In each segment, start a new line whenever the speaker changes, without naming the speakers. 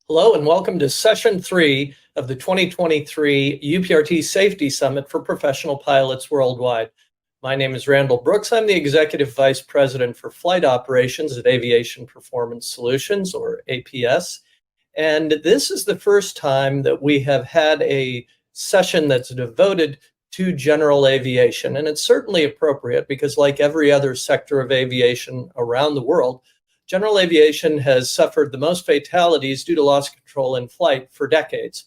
Hello and welcome to Session 3 of the 2023 UPRT Safety Summit for Professional Pilots Worldwide. My name is Randall Brooks. I'm the Executive Vice President for Flight Operations at Aviation Performance Solutions, or APS. And this is the first time that we have had a session that's devoted to general aviation. And it's certainly appropriate because, like every other sector of aviation around the world, general aviation has suffered the most fatalities due to loss of control in flight for decades,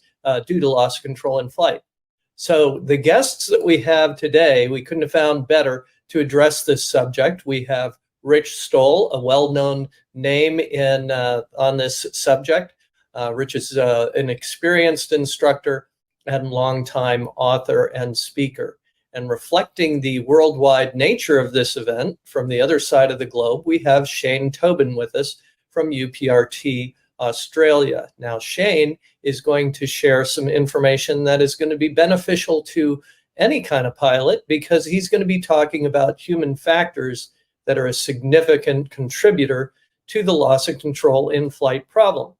So the guests that we have today, we couldn't have found better to address this subject. We have Rich Stowell, a well-known name on this subject. Rich is an experienced instructor and longtime author and speaker. And reflecting the worldwide nature of this event from the other side of the globe, we have Shane Tobin with us from UPRT Australia. Now, Shane is going to share some information that is going to be beneficial to any kind of pilot because he's going to be talking about human factors that are a significant contributor to the loss of control in flight problem.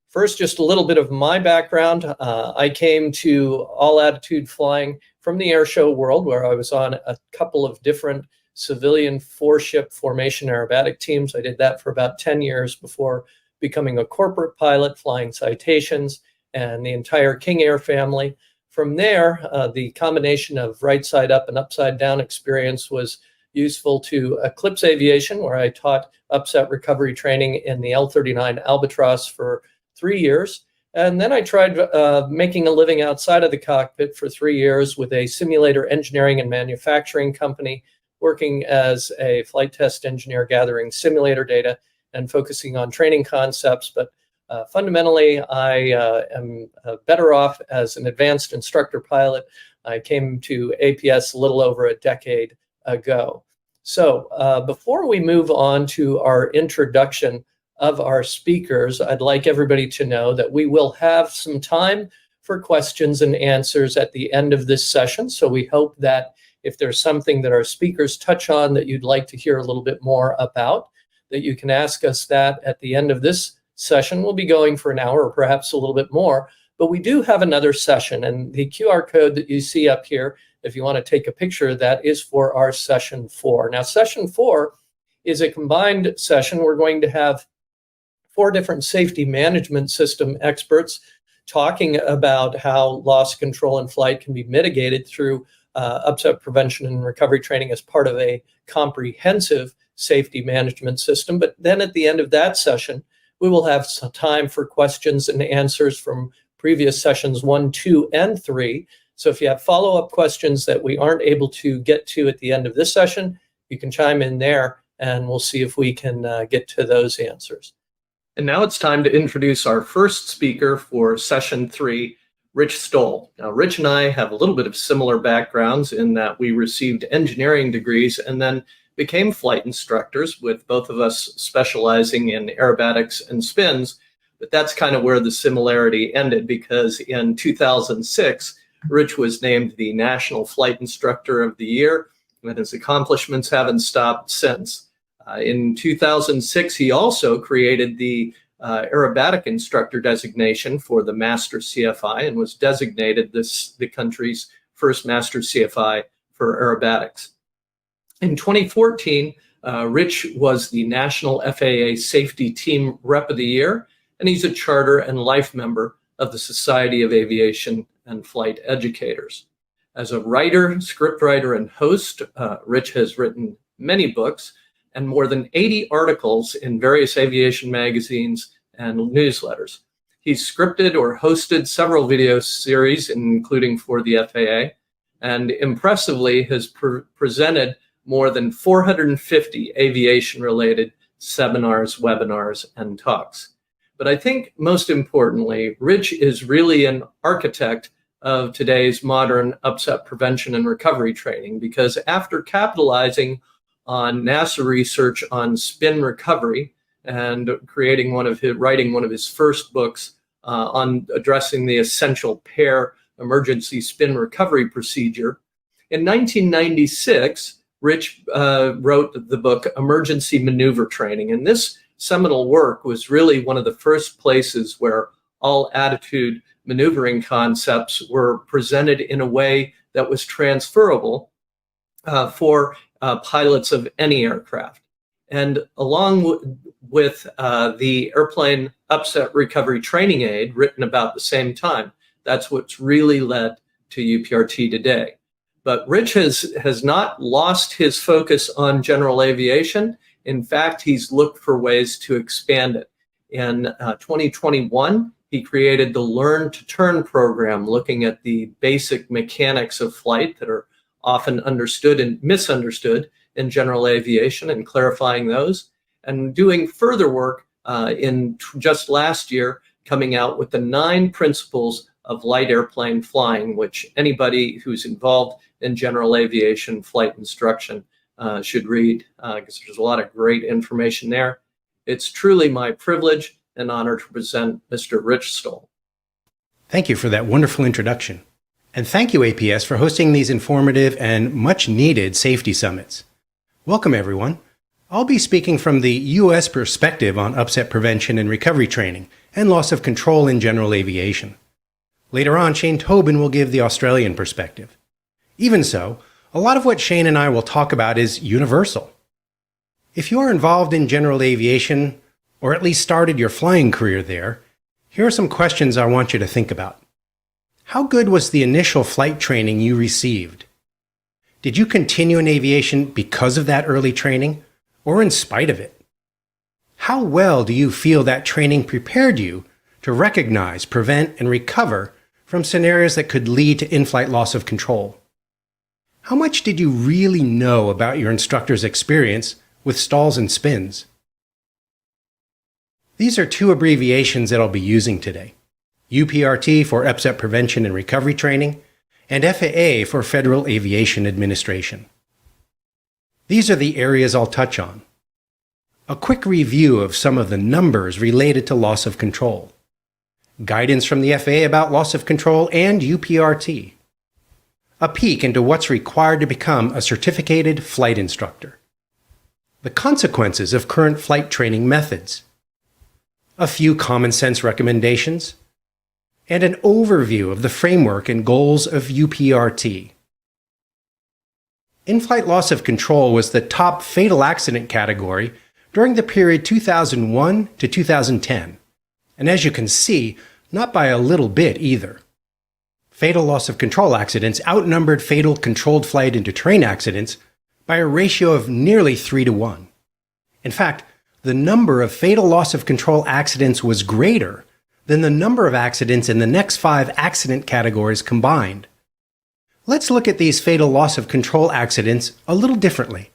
First, just a little bit of my background. I came to all attitude flying from the airshow world, where I was on a couple of different civilian four-ship formation aerobatic teams. I did that for about 10 years before becoming a corporate pilot, flying Citations and the entire King Air family. From there, the combination of right side up and upside down experience was useful to Eclipse Aviation, where I taught upset recovery training in the L-39 Albatross for 3 years. And then I tried making a living outside of the cockpit for 3 years with a simulator engineering and manufacturing company, working as a flight test engineer, gathering simulator data and focusing on training concepts. But fundamentally, I am better off as an advanced instructor pilot. I came to APS a little over a decade ago. So before we move on to our introduction of our speakers, I'd like everybody to know that we will have some time for questions and answers at the end of this session. So we hope that if there's something that our speakers touch on that you'd like to hear a little bit more about, that you can ask us that at the end of this session. We'll be going for an hour or perhaps a little bit more, but we do have another session, and the QR code that you see up here, if you want to take a picture of that, is for our Session 4. Now, Session 4 is a combined session. We're going to have 4 different safety management system experts talking about how loss control in flight can be mitigated through upset prevention and recovery training as part of a comprehensive safety management system. But then at the end of that session, we will have some time for questions and answers from previous sessions 1, 2, and 3. So if you have follow-up questions that we aren't able to get to at the end of this session, you can chime in there and we'll see if we can get to those answers. And now it's time to introduce our first speaker for Session 3, Rich Stowell. Now, Rich and I have a little bit of similar backgrounds in that we received engineering degrees and then became flight instructors, with both of us specializing in aerobatics and spins. But that's kind of where the similarity ended, because in 2006, Rich was named the National Flight Instructor of the Year, and his accomplishments haven't stopped since. In 2006, he also created the aerobatic instructor designation for the Master CFI and was designated the country's first Master CFI for aerobatics. In 2014, Rich was the National FAA Safety Team Rep of the Year, and he's a charter and life member of the Society of Aviation and Flight Educators. As a writer, scriptwriter, and host, Rich has written many books and more than 80 articles in various aviation magazines and newsletters. He's scripted or hosted several video series, including for the FAA, and impressively has presented more than 450 aviation-related seminars, webinars, and talks. But I think most importantly, Rich is really an architect of today's modern upset prevention and recovery training, because after capitalizing on NASA research on spin recovery and writing one of his first books on addressing the essential pair emergency spin recovery procedure. In 1996, Rich wrote the book Emergency Maneuver Training, and this seminal work was really one of the first places where all attitude maneuvering concepts were presented in a way that was transferable for pilots of any aircraft. And along with the airplane upset recovery training aid written about the same time, that's what's really led to UPRT today. But Rich has not lost his focus on general aviation. In fact, he's looked for ways to expand it. In 2021, he created the Learn to Turn program, looking at the basic mechanics of flight that are often understood and misunderstood in general aviation and clarifying those, and doing further work in just last year, coming out with the 9 principles of light airplane flying, which anybody who's involved in general aviation flight instruction should read, because there's a lot of great information there. It's truly my privilege and honor to present Mr. Rich Stowell.
Thank you for that wonderful introduction. And thank you, APS, for hosting these informative and much-needed safety summits. Welcome, everyone. I'll be speaking from the U.S. perspective on upset prevention and recovery training and loss of control in general aviation. Later on, Shane Tobin will give the Australian perspective. Even so, a lot of what Shane and I will talk about is universal. If you are involved in general aviation, or at least started your flying career there, here are some questions I want you to think about. How good was the initial flight training you received? Did you continue in aviation because of that early training, or in spite of it? How well do you feel that training prepared you to recognize, prevent, and recover from scenarios that could lead to in-flight loss of control? How much did you really know about your instructor's experience with stalls and spins? These are 2 abbreviations that I'll be using today. UPRT for Upset Prevention and Recovery Training, and FAA for Federal Aviation Administration. These are the areas I'll touch on. A quick review of some of the numbers related to loss of control. Guidance from the FAA about loss of control and UPRT. A peek into what's required to become a certificated flight instructor. The consequences of current flight training methods. A few common sense recommendations. And an overview of the framework and goals of UPRT. In-flight loss of control was the top fatal accident category during the period 2001 to 2010. And as you can see, not by a little bit either. Fatal loss of control accidents outnumbered fatal controlled flight into train accidents by a ratio of nearly 3 to 1. In fact, the number of fatal loss of control accidents was greater than the number of accidents in the next 5 accident categories combined. Let's look at these fatal loss of control accidents a little differently.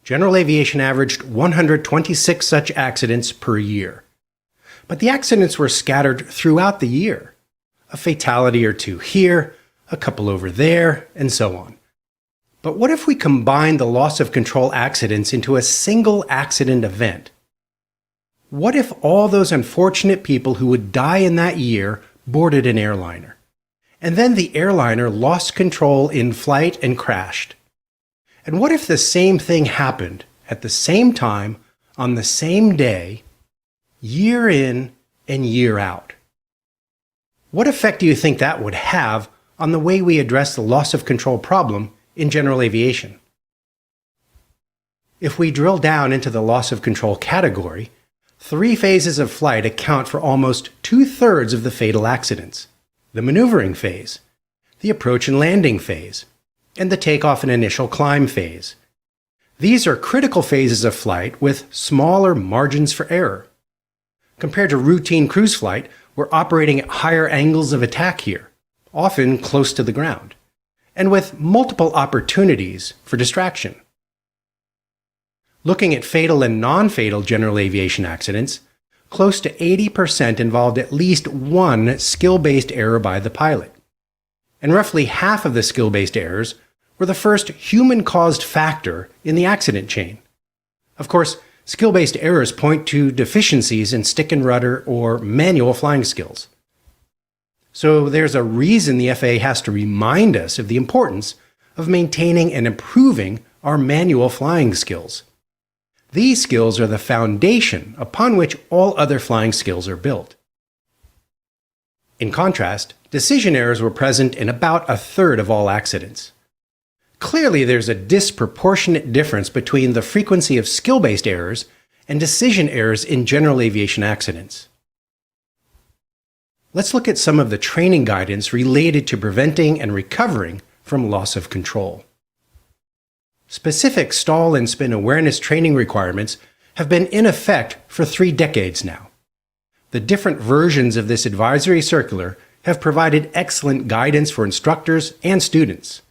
General aviation averaged 126 such accidents per year. But the accidents were scattered throughout the year. A fatality or 2 here, a couple over there, and so on. But what if we combine the loss of control accidents into a single accident event? What if all those unfortunate people who would die in that year boarded an airliner, and then the airliner lost control in flight and crashed? And what if the same thing happened at the same time, on the same day, year in and year out? What effect do you think that would have on the way we address the loss of control problem in general aviation? If we drill down into the loss of control category, 3 phases of flight account for almost 2/3 of the fatal accidents. The maneuvering phase, the approach and landing phase, and the takeoff and initial climb phase. These are critical phases of flight with smaller margins for error. Compared to routine cruise flight, we're operating at higher angles of attack here, often close to the ground, and with multiple opportunities for distraction. Looking at fatal and non-fatal general aviation accidents, close to 80% involved at least one skill-based error by the pilot. And roughly half of the skill-based errors were the first human-caused factor in the accident chain. Of course, skill-based errors point to deficiencies in stick and rudder or manual flying skills. So there's a reason the FAA has to remind us of the importance of maintaining and improving our manual flying skills. These skills are the foundation upon which all other flying skills are built. In contrast, decision errors were present in about a third of all accidents. Clearly, there's a disproportionate difference between the frequency of skill-based errors and decision errors in general aviation accidents. Let's look at some of the training guidance related to preventing and recovering from loss of control. Specific stall and spin awareness training requirements have been in effect for 3 decades now. The different versions of this advisory circular have provided excellent guidance for instructors and students.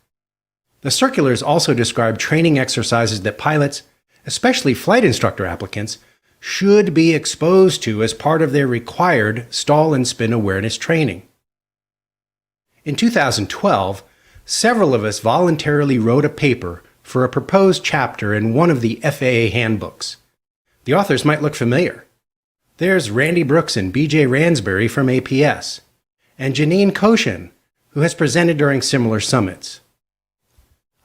The circulars also describe training exercises that pilots, especially flight instructor applicants, should be exposed to as part of their required stall and spin awareness training. In 2012, several of us voluntarily wrote a paper for a proposed chapter in one of the FAA handbooks. The authors might look familiar. There's Randy Brooks and BJ Ransbury from APS, and Janine Koshin, who has presented during similar summits.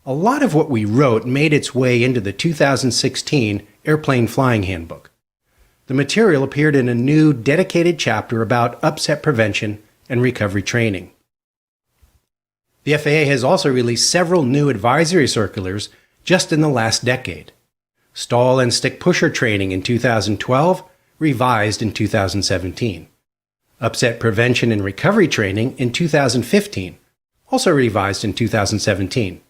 A lot of what we wrote made its way into the 2016 Airplane Flying Handbook. The material appeared in a new dedicated chapter about upset prevention and recovery training. The FAA has also released several new advisory circulars just in the last decade. Stall and stick pusher training in 2012, revised in 2017. Upset prevention and recovery training in 2015, also revised in 2017.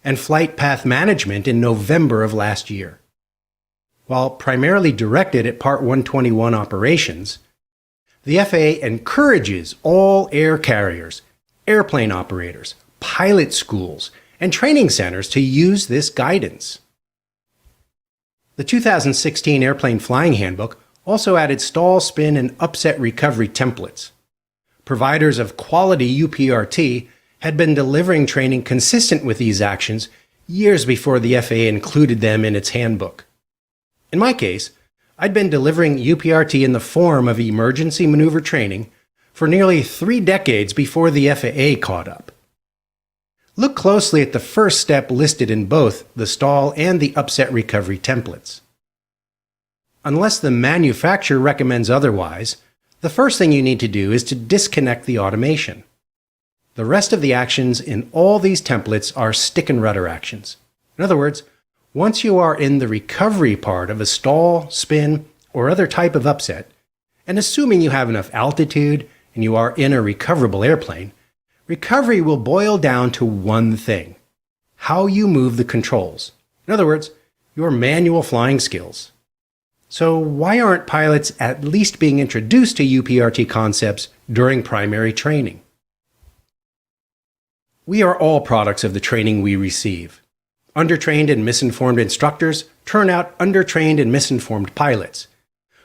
And flight path management in November of last year. While primarily directed at Part 121 operations, the FAA encourages all air carriers, airplane operators, pilot schools, and training centers to use this guidance. The 2016 Airplane Flying Handbook also added stall, spin, and upset recovery templates. Providers of quality UPRT had been delivering training consistent with these actions years before the FAA included them in its handbook. In my case, I'd been delivering UPRT in the form of emergency maneuver training for nearly 3 decades before the FAA caught up. Look closely at the first step listed in both the stall and the upset recovery templates. Unless the manufacturer recommends otherwise, the first thing you need to do is to disconnect the automation. The rest of the actions in all these templates are stick and rudder actions. In other words, once you are in the recovery part of a stall, spin, or other type of upset, and assuming you have enough altitude and you are in a recoverable airplane, recovery will boil down to one thing: how you move the controls. In other words, your manual flying skills. So why aren't pilots at least being introduced to UPRT concepts during primary training? We are all products of the training we receive. Undertrained and misinformed instructors turn out undertrained and misinformed pilots,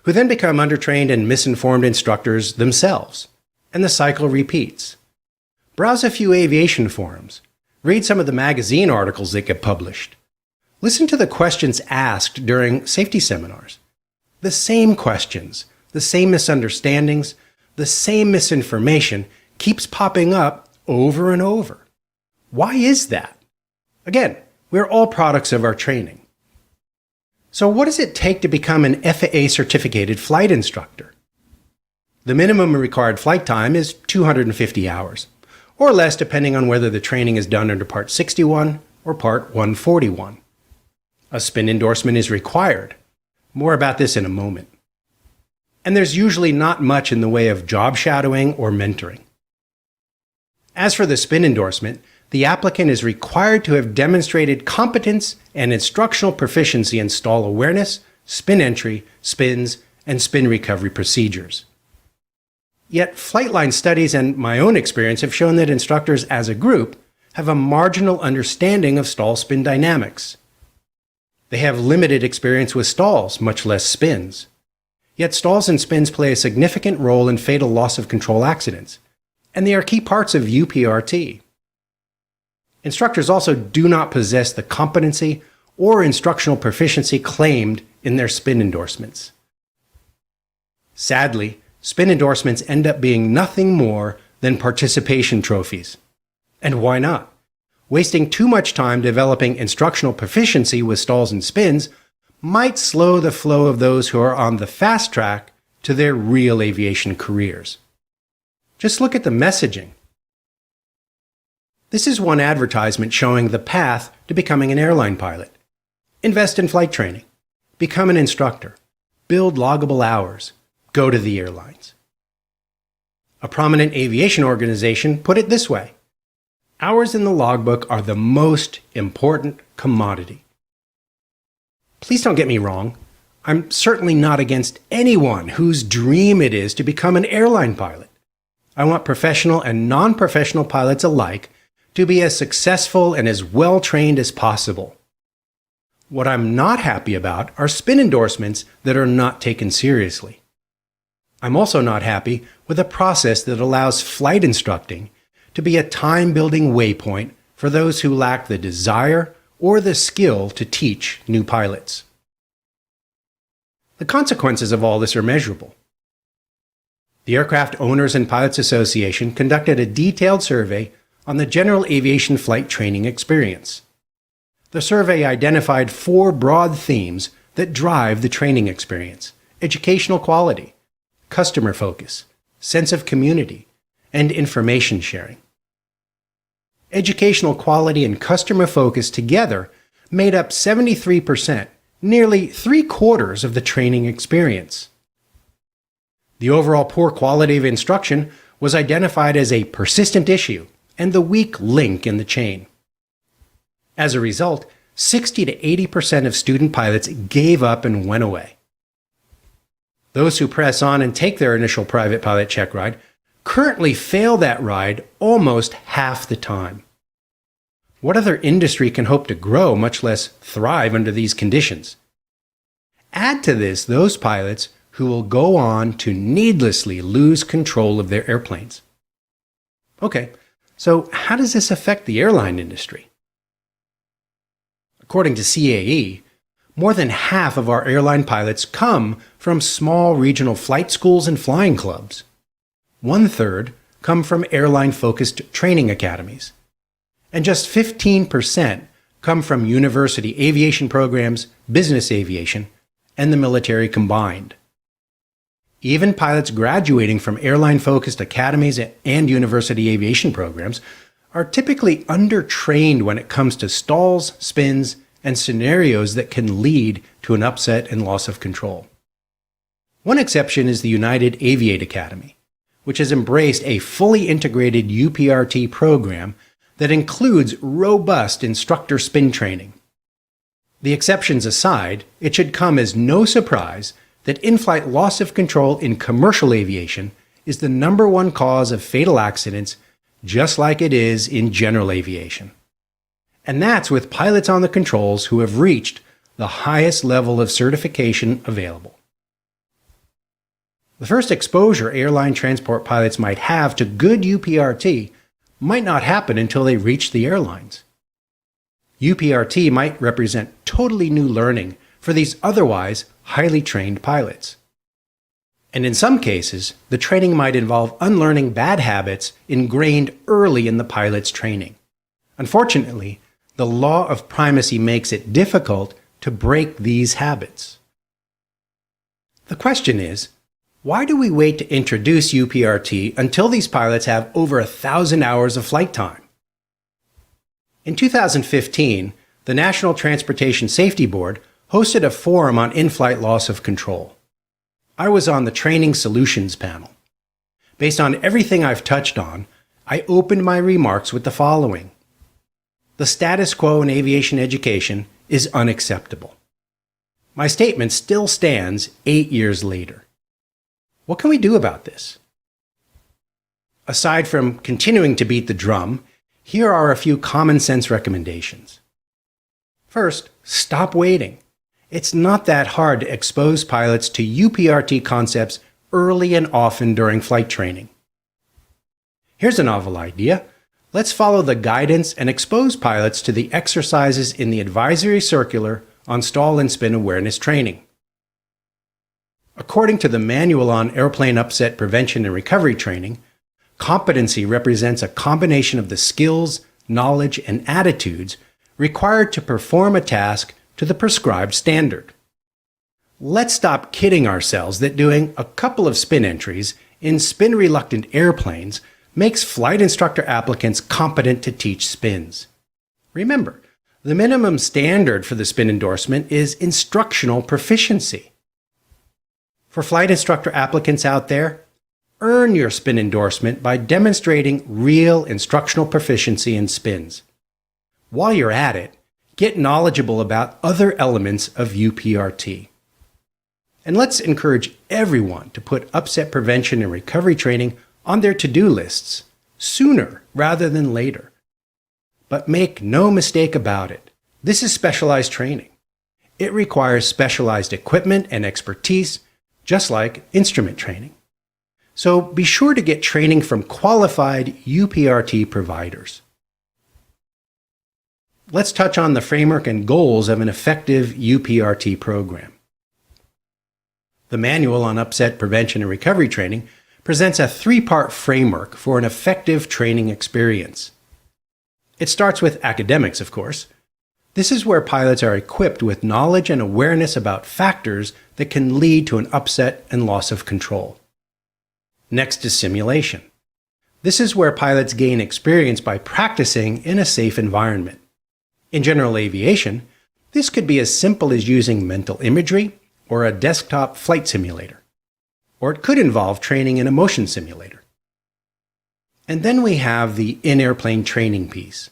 who then become undertrained and misinformed instructors themselves, and the cycle repeats. Browse a few aviation forums. Read some of the magazine articles that get published. Listen to the questions asked during safety seminars. The same questions, the same misunderstandings, the same misinformation keeps popping up over and over. Why is that? Again, we're all products of our training. So what does it take to become an FAA certificated flight instructor? The minimum required flight time is 250 hours, or less depending on whether the training is done under Part 61 or Part 141. A spin endorsement is required. More about this in a moment. And there's usually not much in the way of job shadowing or mentoring. As for the spin endorsement, the applicant is required to have demonstrated competence and instructional proficiency in stall awareness, spin entry, spins, and spin recovery procedures. Yet flight line studies and my own experience have shown that instructors as a group have a marginal understanding of stall spin dynamics. They have limited experience with stalls, much less spins. Yet stalls and spins play a significant role in fatal loss of control accidents, and they are key parts of UPRT. Instructors also do not possess the competency or instructional proficiency claimed in their spin endorsements. Sadly, spin endorsements end up being nothing more than participation trophies. And why not? Wasting too much time developing instructional proficiency with stalls and spins might slow the flow of those who are on the fast track to their real aviation careers. Just look at the messaging. This is one advertisement showing the path to becoming an airline pilot. Invest in flight training. Become an instructor. Build loggable hours. Go to the airlines. A prominent aviation organization put it this way: hours in the logbook are the most important commodity. Please don't get me wrong. I'm certainly not against anyone whose dream it is to become an airline pilot. I want professional and non-professional pilots alike to be as successful and as well-trained as possible. What I'm not happy about are spin endorsements that are not taken seriously. I'm also not happy with a process that allows flight instructing to be a time-building waypoint for those who lack the desire or the skill to teach new pilots. The consequences of all this are measurable. The Aircraft Owners and Pilots Association conducted a detailed survey on the general aviation flight training experience. The survey identified 4 broad themes that drive the training experience: educational quality, customer focus, sense of community, and information sharing. Educational quality and customer focus together made up 73%, nearly 3/4 of the training experience. The overall poor quality of instruction was identified as a persistent issue and the weak link in the chain. As a result, 60 to 80% of student pilots gave up and went away. Those who press on and take their initial private pilot check ride currently fail that ride almost half the time. What other industry can hope to grow, much less thrive under these conditions? Add to this those pilots who will go on to needlessly lose control of their airplanes. Okay, so how does this affect the airline industry? According to CAE, more than half of our airline pilots come from small regional flight schools and flying clubs. 1/3 come from airline-focused training academies. And just 15% come from university aviation programs, business aviation, and the military combined. Even pilots graduating from airline-focused academies and university aviation programs are typically undertrained when it comes to stalls, spins, and scenarios that can lead to an upset and loss of control. One exception is the United Aviate Academy, which has embraced a fully integrated UPRT program that includes robust instructor spin training. The exceptions aside, it should come as no surprise that in-flight loss of control in commercial aviation is the #1 cause of fatal accidents, just like it is in general aviation. And that's with pilots on the controls who have reached the highest level of certification available. The first exposure airline transport pilots might have to good UPRT might not happen until they reach the airlines. UPRT might represent totally new learning for these otherwise highly trained pilots. And in some cases, the training might involve unlearning bad habits ingrained early in the pilot's training. Unfortunately, the law of primacy makes it difficult to break these habits. The question is, why do we wait to introduce UPRT until these pilots have over 1,000 hours of flight time? In 2015, the National Transportation Safety Board hosted a forum on in-flight loss of control. I was on the Training Solutions panel. Based on everything I've touched on, I opened my remarks with the following. The status quo in aviation education is unacceptable. My statement still stands 8 years later. What can we do about this? Aside from continuing to beat the drum, here are a few common sense recommendations. First, stop waiting. It's not that hard to expose pilots to UPRT concepts early and often during flight training. Here's a novel idea. Let's follow the guidance and expose pilots to the exercises in the advisory circular on stall and spin awareness training. According to the Manual on Airplane Upset Prevention and Recovery Training, competency represents a combination of the skills, knowledge, and attitudes required to perform a task to the prescribed standard. let's stop kidding ourselves that doing a couple of spin entries in spin-reluctant airplanes makes flight instructor applicants competent to teach spins. Remember, the minimum standard for the spin endorsement is instructional proficiency. For flight instructor applicants out there, earn your spin endorsement by demonstrating real instructional proficiency in spins. While you're at it, get knowledgeable about other elements of UPRT. And let's encourage everyone to put upset prevention and recovery training on their to-do lists sooner rather than later. But make no mistake about it, this is specialized training. It requires specialized equipment and expertise, just like instrument training. So be sure to get training from qualified UPRT providers. Let's touch on the framework and goals of an effective UPRT program. The Manual on Upset Prevention and Recovery Training presents a three-part framework for an effective training experience. It starts with academics, of course. This is where pilots are equipped with knowledge and awareness about factors that can lead to an upset and loss of control. Next is simulation. This is where pilots gain experience by practicing in a safe environment. In general aviation, this could be as simple as using mental imagery or a desktop flight simulator. Or it could involve training in a motion simulator. And then we have the in-airplane training piece.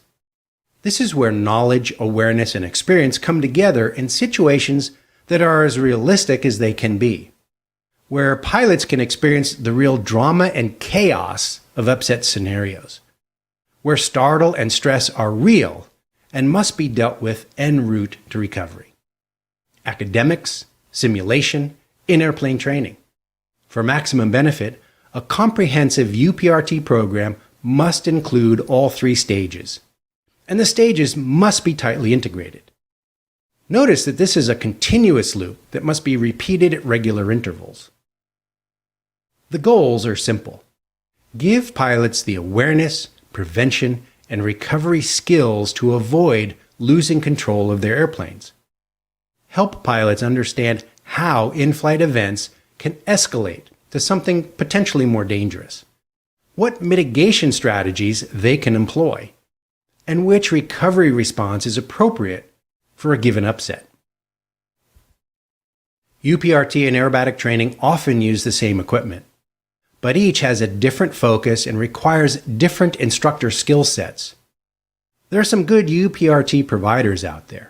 This is where knowledge, awareness, and experience come together in situations that are as realistic as they can be, where pilots can experience the real drama and chaos of upset scenarios, where startle and stress are real and must be dealt with en route to recovery. Academics, simulation, in-airplane training. For maximum benefit, a comprehensive UPRT program must include all three stages, and the stages must be tightly integrated. Notice that this is a continuous loop that must be repeated at regular intervals. The goals are simple. Give pilots the awareness, prevention, and recovery skills to avoid losing control of their airplanes. Help pilots understand how in-flight events can escalate to something potentially more dangerous, what mitigation strategies they can employ, and which recovery response is appropriate for a given upset. UPRT and aerobatic training often use the same equipment, but each has a different focus and requires different instructor skill sets. There are some good UPRT providers out there.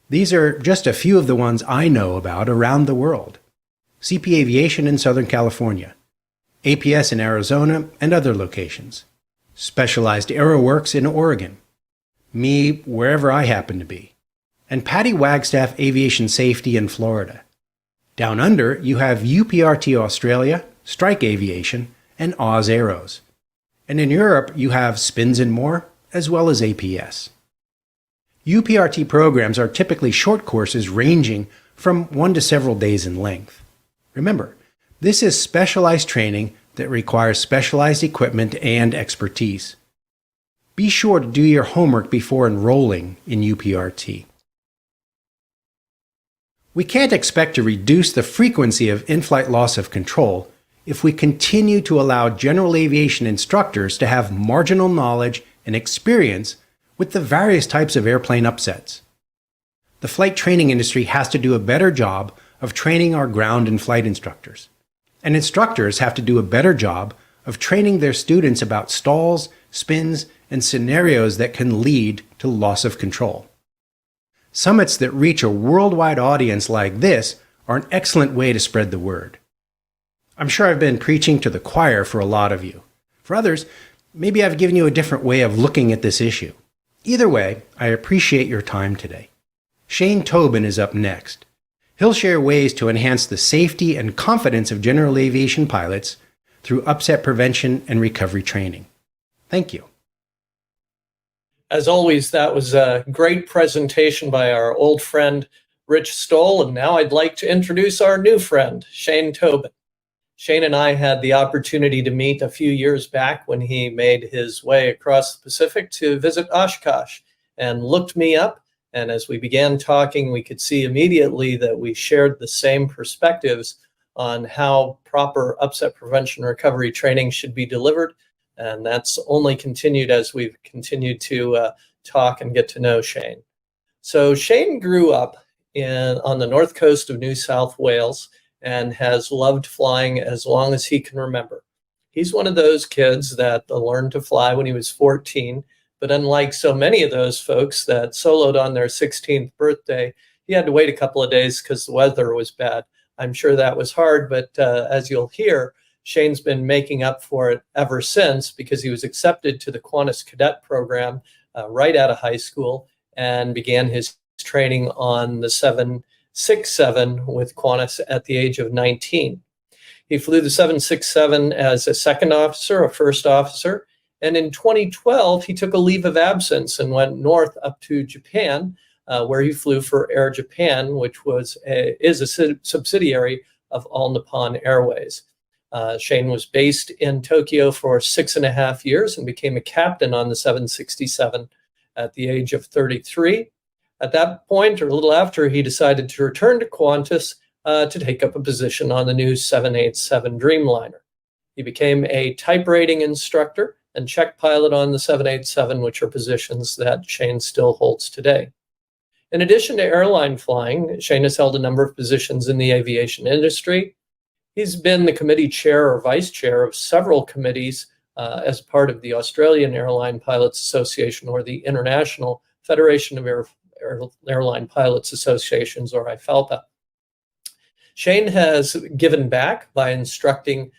These are just a few of the ones I know about around the world. CP Aviation in Southern California, APS in Arizona and other locations, Specialized AeroWorks in Oregon, me wherever I happen to be, and Patty Wagstaff Aviation Safety in Florida. Down under, you have UPRT Australia, Strike Aviation, and Oz Aeros. And in Europe, you have Spins and More, as well as APS. UPRT programs are typically short courses ranging from 1 to several days in length. Remember, this is specialized training that requires specialized equipment and expertise. Be sure to do your homework before enrolling in UPRT. We can't expect to reduce the frequency of in-flight loss of control if we continue to allow general aviation instructors to have marginal knowledge and experience with the various types of airplane upsets. The flight training industry has to do a better job of training our ground and flight instructors. And instructors have to do a better job of training their students about stalls, spins, and scenarios that can lead to loss of control. Summits that reach a worldwide audience like this are an excellent way to spread the word. I'm sure I've been preaching to the choir for a lot of you. For others, maybe I've given you a different way of looking at this issue. Either way, I appreciate your time today. Shane Tobin is up next. He'll share ways to enhance the safety and confidence of general aviation pilots through upset prevention and recovery training. Thank you.
As always, that was a great presentation by our old friend, Rich Stowell. And now I'd like to introduce our new friend, Shane Tobin. Shane and I had the opportunity to meet a few years back when he made his way across the Pacific to visit Oshkosh and looked me up And as we began talking, we could see immediately that we shared the same perspectives on how proper upset prevention and recovery training should be delivered. And that's only continued as we've continued to talk and get to know Shane. So Shane grew up on the north coast of New South Wales and has loved flying as long as he can remember. He's one of those kids that learned to fly when he was 14, but unlike so many of those folks that soloed on their 16th birthday, he had to wait a couple of days because the weather was bad. I'm sure that was hard, but as you'll hear, Shane's been making up for it ever since because he was accepted to the Qantas cadet program right out of high school and began his training on the 767 with Qantas at the age of 19. He flew the 767 as a second officer, a first officer, and in 2012, he took a leave of absence and went north up to Japan, where he flew for Air Japan, which is a subsidiary of All Nippon Airways. Shane was based in Tokyo for 6.5 years and became a captain on the 767 at the age of 33. At that point, or a little after, he decided to return to Qantas to take up a position on the new 787 Dreamliner. He became a type rating instructor and check pilot on the 787, which are positions that Shane still holds today. In addition to airline flying, Shane has held a number of positions in the aviation industry. He's been the committee chair or vice chair of several committees as part of the Australian Airline Pilots Association or the International Federation of Airline Pilots Associations, or IFALPA. Shane has given back by instructing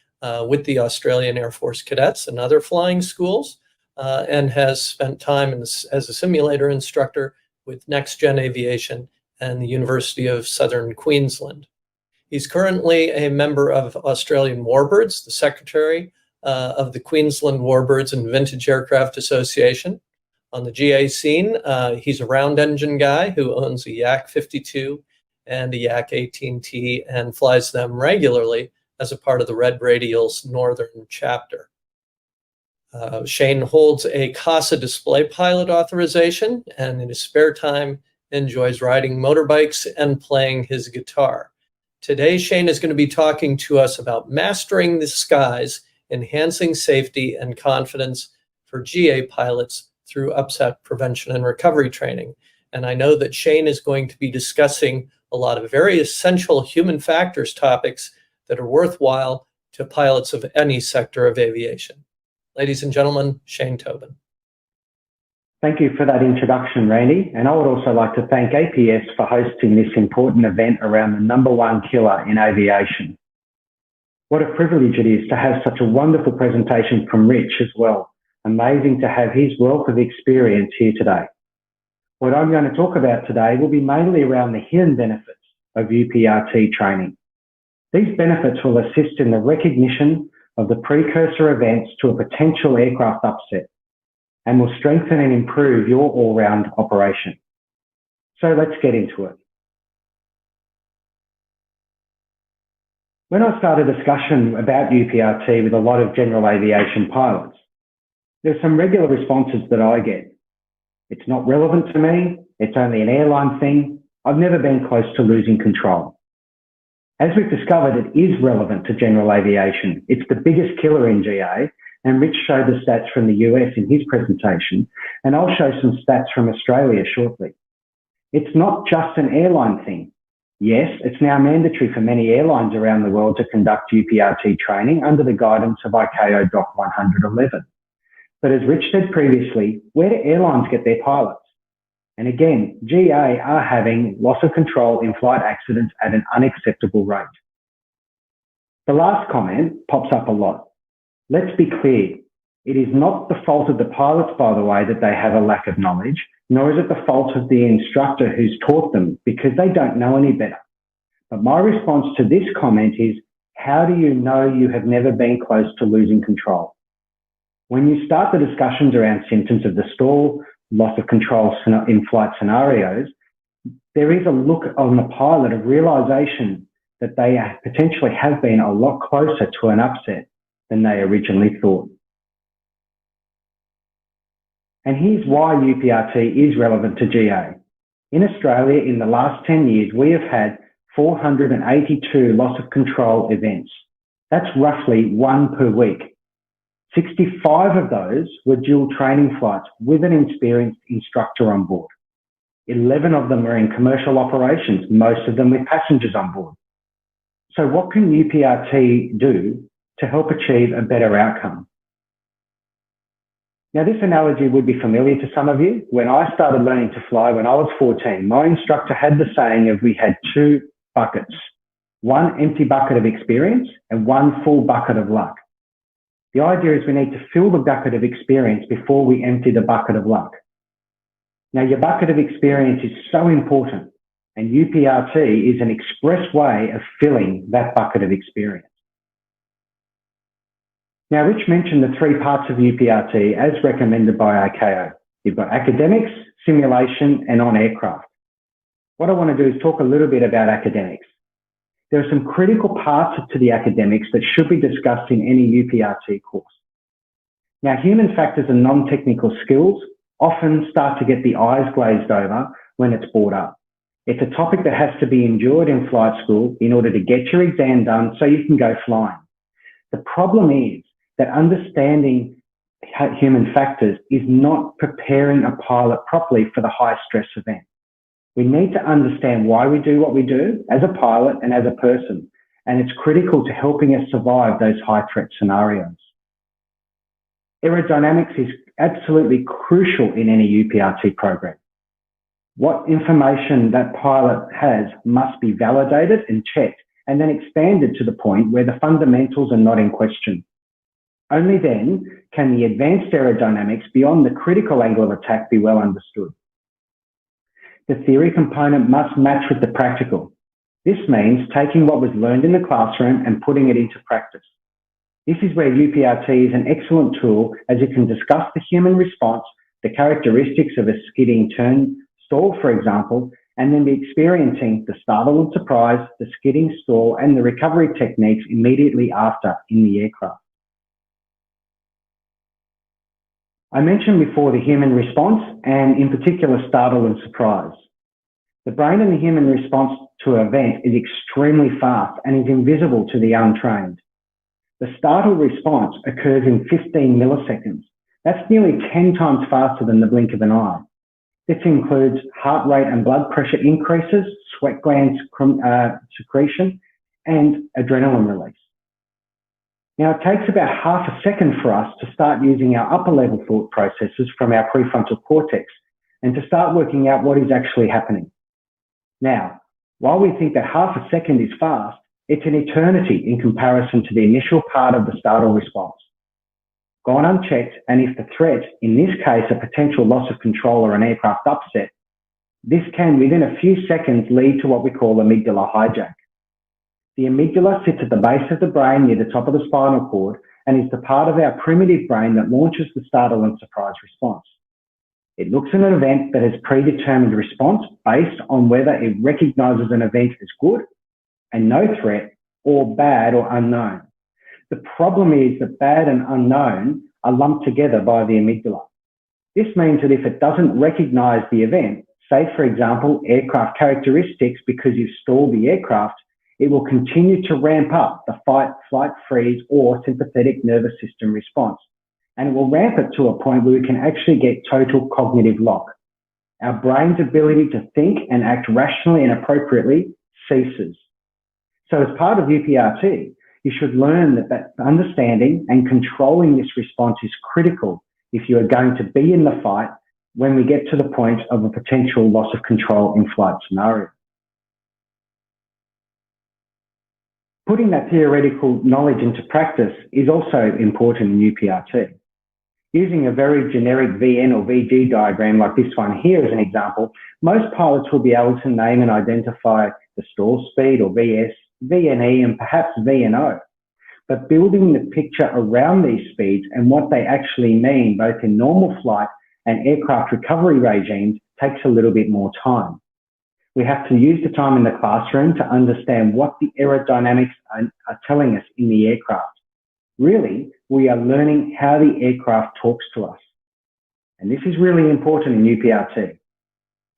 with the Australian Air Force cadets and other flying schools, and has spent time as a simulator instructor with Next Gen Aviation and the University of Southern Queensland. He's currently a member of Australian Warbirds, the secretary of the Queensland Warbirds and Vintage Aircraft Association. On the GA scene, he's a round engine guy who owns a Yak 52 and a Yak 18T and flies them regularly as a part of the Red Radial's Northern chapter. Shane holds a CASA display pilot authorization and in his spare time enjoys riding motorbikes and playing his guitar. Today, Shane is going to be talking to us about mastering the skies, enhancing safety and confidence for GA pilots through upset prevention and recovery training. And I know that Shane is going to be discussing a lot of very essential human factors topics that are worthwhile to pilots of any sector of aviation. Ladies and gentlemen, Shane Tobin.
Thank you for that introduction, Randy. And I would also like to thank APS for hosting this important event around the #1 killer in aviation. What a privilege it is to have such a wonderful presentation from Rich as well. Amazing to have his wealth of experience here today. What I'm going to talk about today will be mainly around the hidden benefits of UPRT training. These benefits will assist in the recognition of the precursor events to a potential aircraft upset and will strengthen and improve your all-round operation. So let's get into it. When I started a discussion about UPRT with a lot of general aviation pilots, there's some regular responses that I get. It's not relevant to me. It's only an airline thing. I've never been close to losing control. As we've discovered, it is relevant to general aviation. It's the biggest killer in GA, and Rich showed the stats from the US in his presentation, and I'll show some stats from Australia shortly. It's not just an airline thing. Yes, it's now mandatory for many airlines around the world to conduct UPRT training under the guidance of ICAO Doc 111. But as Rich said previously, where do airlines get their pilots? And again, GA are having loss of control in flight accidents at an unacceptable rate. The last comment pops up a lot. Let's be clear. It is not the fault of the pilots, by the way, that they have a lack of knowledge, nor is it the fault of the instructor who's taught them because they don't know any better. But my response to this comment is, how do you know you have never been close to losing control? When you start the discussions around symptoms of the stall, loss of control in flight scenarios, there is a look on the pilot of realization that they potentially have been a lot closer to an upset than they originally thought. And here's why UPRT is relevant to GA. In Australia, in the last 10 years, we have had 482 loss of control events. That's roughly 1 per week. 65 of those were dual training flights with an experienced instructor on board. 11 of them were in commercial operations, most of them with passengers on board. So what can UPRT do to help achieve a better outcome? Now, this analogy would be familiar to some of you. When I started learning to fly when I was 14, my instructor had the saying of we had 2 buckets, 1 empty bucket of experience and 1 full bucket of luck. The idea is we need to fill the bucket of experience before we empty the bucket of luck. Now, your bucket of experience is so important, and UPRT is an express way of filling that bucket of experience. Now, Rich mentioned the 3 parts of UPRT as recommended by ICAO. You've got academics, simulation, and on-aircraft. What I want to do is talk a little bit about academics. There are some critical parts to the academics that should be discussed in any UPRT course. Now, human factors and non-technical skills often start to get the eyes glazed over when it's brought up. It's a topic that has to be endured in flight school in order to get your exam done so you can go flying. The problem is that understanding human factors is not preparing a pilot properly for the high stress event. We need to understand why we do what we do as a pilot and as a person, and it's critical to helping us survive those high threat scenarios. Aerodynamics is absolutely crucial in any UPRT program. What information that pilot has must be validated and checked, and then expanded to the point where the fundamentals are not in question. Only then can the advanced aerodynamics beyond the critical angle of attack be well understood. The theory component must match with the practical. This means taking what was learned in the classroom and putting it into practice. This is where UPRT is an excellent tool, as it can discuss the human response, the characteristics of a skidding turn stall, for example, and then be experiencing the startle and surprise, the skidding stall, and the recovery techniques immediately after in the aircraft. I mentioned before the human response, and in particular startle and surprise. The brain and the human response to an event is extremely fast and is invisible to the untrained. The startle response occurs in 15 milliseconds. That's nearly 10 times faster than the blink of an eye. This includes heart rate and blood pressure increases, sweat gland secretion, and adrenaline release. Now, it takes about half a second for us to start using our upper level thought processes from our prefrontal cortex and to start working out what is actually happening. Now, while we think that half a second is fast, it's an eternity in comparison to the initial part of the startle response. Gone unchecked, and if the threat, in this case a potential loss of control or an aircraft upset, this can within a few seconds lead to what we call amygdala hijack. The amygdala sits at the base of the brain near the top of the spinal cord and is the part of our primitive brain that launches the startle and surprise response. It looks at an event that has predetermined response based on whether it recognizes an event as good and no threat, or bad or unknown. The problem is that bad and unknown are lumped together by the amygdala. This means that if it doesn't recognize the event, say for example, aircraft characteristics because you've stalled the aircraft, it will continue to ramp up the fight, flight, freeze, or sympathetic nervous system response. And it will ramp it to a point where we can actually get total cognitive lock. Our brain's ability to think and act rationally and appropriately ceases. So as part of UPRT, you should learn that understanding and controlling this response is critical if you are going to be in the fight when we get to the point of a potential loss of control in flight scenario. Putting that theoretical knowledge into practice is also important in UPRT. Using a very generic VN or VG diagram like this one here as an example, most pilots will be able to name and identify the stall speed or VS, VNE, and perhaps VNO. But building the picture around these speeds and what they actually mean both in normal flight and aircraft recovery regimes takes a little bit more time. We have to use the time in the classroom to understand what the aerodynamics are telling us in the aircraft. Really, we are learning how the aircraft talks to us. And this is really important in UPRT.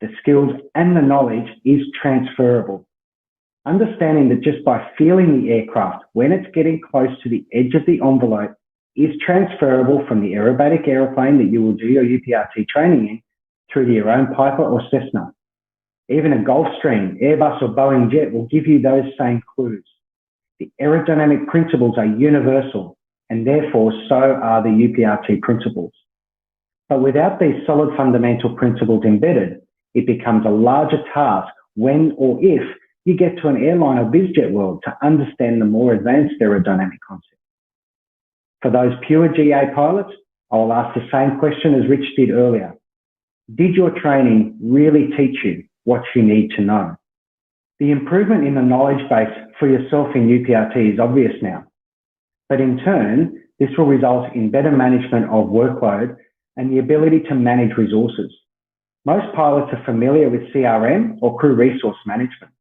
the skills and the knowledge is transferable. Understanding that just by feeling the aircraft when it's getting close to the edge of the envelope is transferable from the aerobatic aeroplane that you will do your UPRT training in through to your own Piper or Cessna. Even a Gulfstream, Airbus or Boeing jet will give you those same clues. The aerodynamic principles are universal, and therefore so are the UPRT principles. But without these solid fundamental principles embedded, it becomes a larger task when or if you get to an airline or bizjet world to understand the more advanced aerodynamic concepts. For those pure GA pilots, I will ask the same question as Rich did earlier. Did your training really teach you what you need to know? The improvement in the knowledge base for yourself in UPRT is obvious now, but in turn, this will result in better management of workload and the ability to manage resources. Most pilots are familiar with CRM or crew resource management,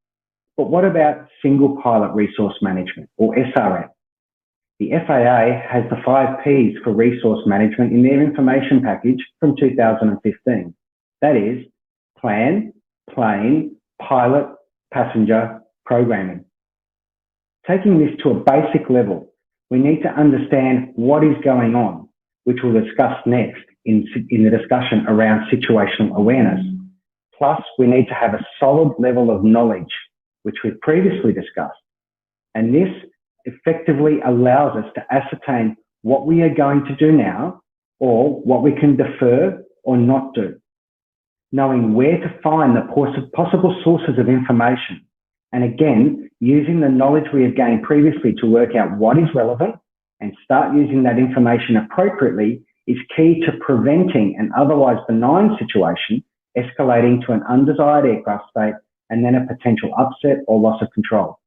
but what about single pilot resource management or SRM? The FAA has the 5 Ps for resource management in their information package from 2015. That is plan, plane, pilot, passenger, programming. Taking this to a basic level, we need to understand what is going on, which we'll discuss next in the discussion around situational awareness. Plus, we need to have a solid level of knowledge, which we've previously discussed. And this effectively allows us to ascertain what we are going to do now or what we can defer or not do. Knowing where to find the possible sources of information, and again, using the knowledge we have gained previously to work out what is relevant and start using that information appropriately is key to preventing an otherwise benign situation escalating to an undesired aircraft state and then a potential upset or loss of control.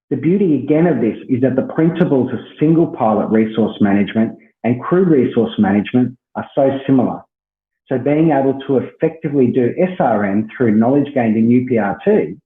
The beauty again of this is that the principles of single pilot resource management and crew resource management are so similar. So being able to effectively do SRM through knowledge gained in UPRT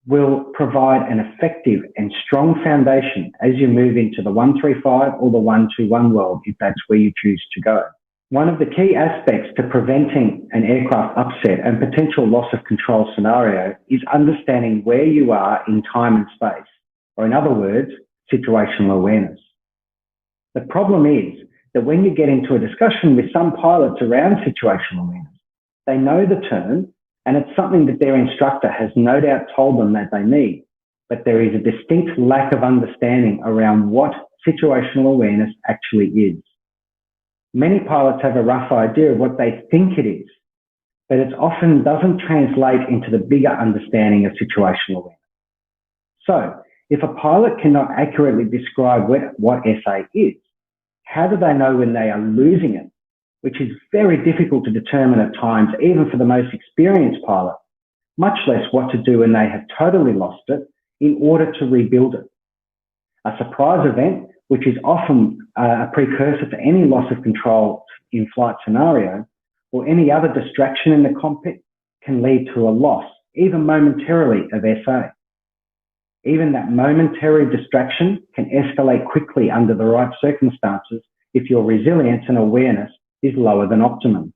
will provide an effective and strong foundation as you move into the 135 or the 121 world, if that's where you choose to go. One of the key aspects to preventing an aircraft upset and potential loss of control scenario is understanding where you are in time and space, or in other words, situational awareness. The problem is that when you get into a discussion with some pilots around situational awareness, they know the term and it's something that their instructor has no doubt told them that they need, but there is a distinct lack of understanding around what situational awareness actually is. Many pilots have a rough idea of what they think it is, but it often doesn't translate into the bigger understanding of situational awareness. So, if a pilot cannot accurately describe what SA is, how do they know when they are losing it? Which is very difficult to determine at times, even for the most experienced pilot, much less what to do when they have totally lost it in order to rebuild it. A surprise event, which is often a precursor to any loss of control in flight scenario, or any other distraction in the cockpit, can lead to a loss, even momentarily, of SA. Even that momentary distraction can escalate quickly under the right circumstances if your resilience and awareness is lower than optimum.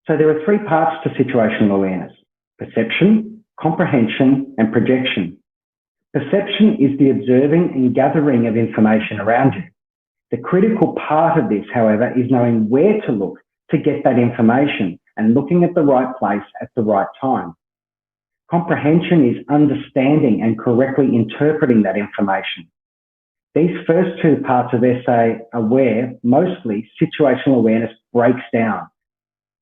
So there are 3 parts to situational awareness: perception, comprehension, and projection. Perception is the observing and gathering of information around you. The critical part of this, however, is knowing where to look to get that information and looking at the right place at the right time. Comprehension is understanding and correctly interpreting that information. These first 2 parts of SA are where mostly situational awareness breaks down,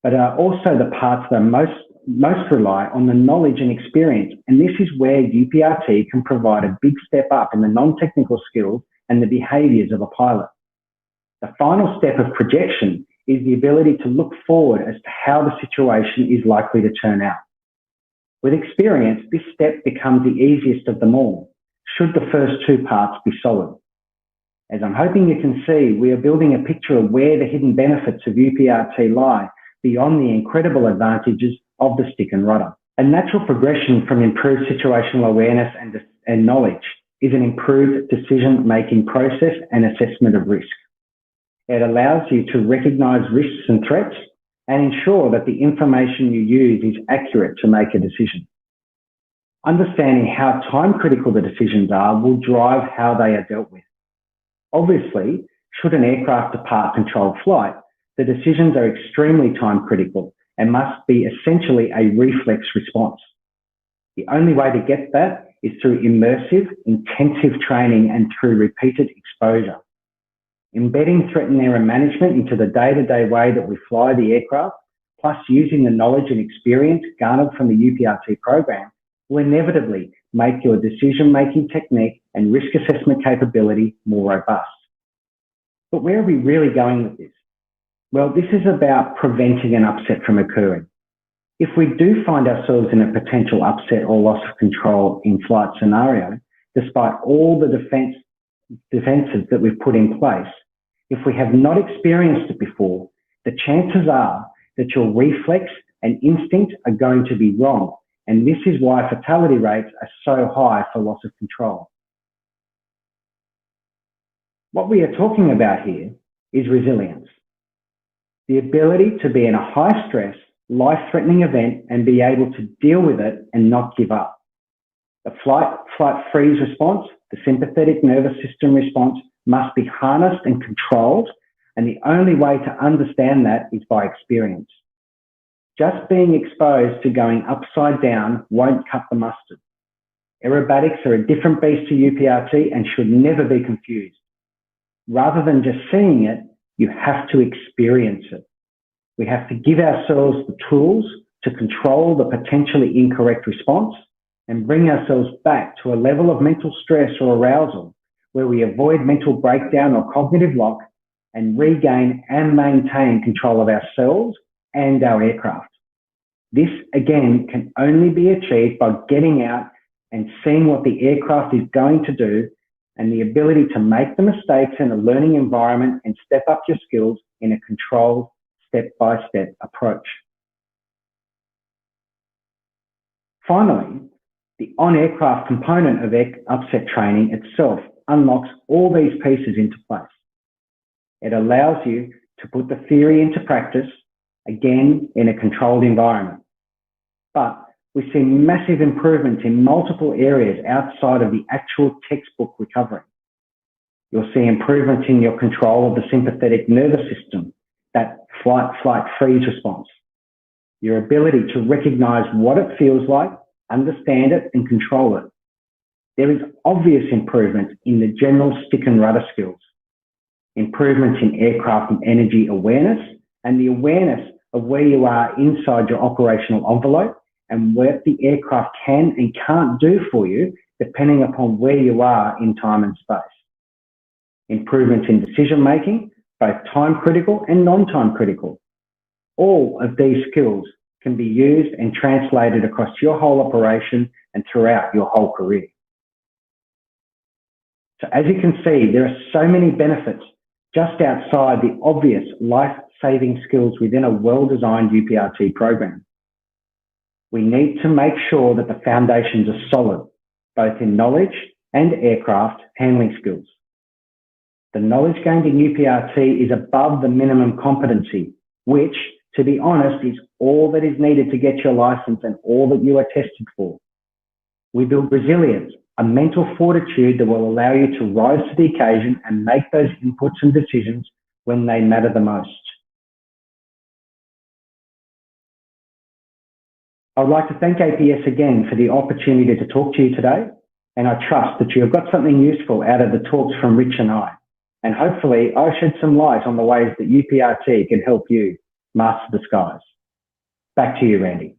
but are also the parts that most rely on the knowledge and experience. And this is where UPRT can provide a big step up in the non-technical skills and the behaviours of a pilot. The final step of projection is the ability to look forward as to how the situation is likely to turn out. With experience, this step becomes the easiest of them all, should the first 2 parts be solid. As I'm hoping you can see, we are building a picture of where the hidden benefits of UPRT lie beyond the incredible advantages of the stick and rudder. A natural progression from improved situational awareness and knowledge is an improved decision-making process and assessment of risk. It allows you to recognise risks and threats and ensure that the information you use is accurate to make a decision. Understanding how time critical the decisions are will drive how they are dealt with. Obviously, should an aircraft depart controlled flight, the decisions are extremely time critical and must be essentially a reflex response. The only way to get that is through immersive, intensive training and through repeated exposure. Embedding threat and error management into the day-to-day way that we fly the aircraft, plus using the knowledge and experience garnered from the UPRT program, will inevitably make your decision-making technique and risk assessment capability more robust. But where are we really going with this? Well, this is about preventing an upset from occurring. If we do find ourselves in a potential upset or loss of control in flight scenario, despite all the defenses that we've put in place, if we have not experienced it before, the chances are that your reflex and instinct are going to be wrong. And this is why fatality rates are so high for loss of control. What we are talking about here is resilience. The ability to be in a high stress, life-threatening event and be able to deal with it and not give up. The flight freeze response, the sympathetic nervous system response must be harnessed and controlled, and the only way to understand that is by experience. Just being exposed to going upside down won't cut the mustard. Aerobatics are a different beast to UPRT and should never be confused. Rather than just seeing it, you have to experience it. We have to give ourselves the tools to control the potentially incorrect response and bring ourselves back to a level of mental stress or arousal where we avoid mental breakdown or cognitive lock and regain and maintain control of ourselves and our aircraft. This, again, can only be achieved by getting out and seeing what the aircraft is going to do and the ability to make the mistakes in a learning environment and step up your skills in a controlled, step-by-step approach. Finally, the on-aircraft component of upset training itself unlocks all these pieces into place. It allows you to put the theory into practice, again, in a controlled environment. But we see massive improvements in multiple areas outside of the actual textbook recovery. You'll see improvements in your control of the sympathetic nervous system, that flight freeze response, your ability to recognize what it feels like, understand it, and control it. There is obvious improvement in the general stick and rudder skills, improvements in aircraft and energy awareness, and the awareness of where you are inside your operational envelope and what the aircraft can and can't do for you, depending upon where you are in time and space. Improvements in decision-making, both time-critical and non-time critical. All of these skills can be used and translated across your whole operation and throughout your whole career. So as you can see, there are so many benefits just outside the obvious life-saving skills within a well-designed UPRT program. We need to make sure that the foundations are solid, both in knowledge and aircraft handling skills. The knowledge gained in UPRT is above the minimum competency, which, to be honest, is all that is needed to get your license and all that you are tested for. We build resilience, a mental fortitude that will allow you to rise to the occasion and make those inputs and decisions when they matter the most. I would like to thank APS again for the opportunity to talk to you today, and I trust that you have got something useful out of the talks from Rich and I, and hopefully I've shed some light on the ways that UPRT can help you master the skies. Back to you, Randy.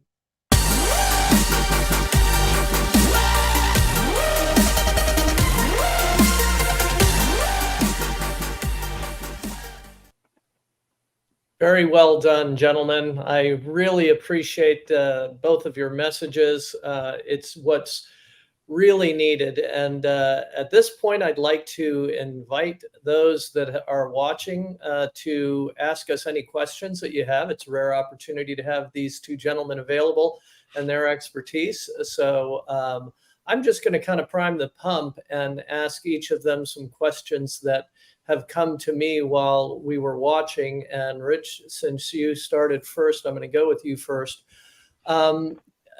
Very well done, gentlemen. I really appreciate both of your messages. It's what's really needed. And at this point, I'd like to invite those that are watching to ask us any questions that you have. It's a rare opportunity to have these two gentlemen available and their expertise. So I'm just going to kind of prime the pump and ask each of them some questions that have come to me while we were watching. And Rich, since you started first, I'm going to go with you first.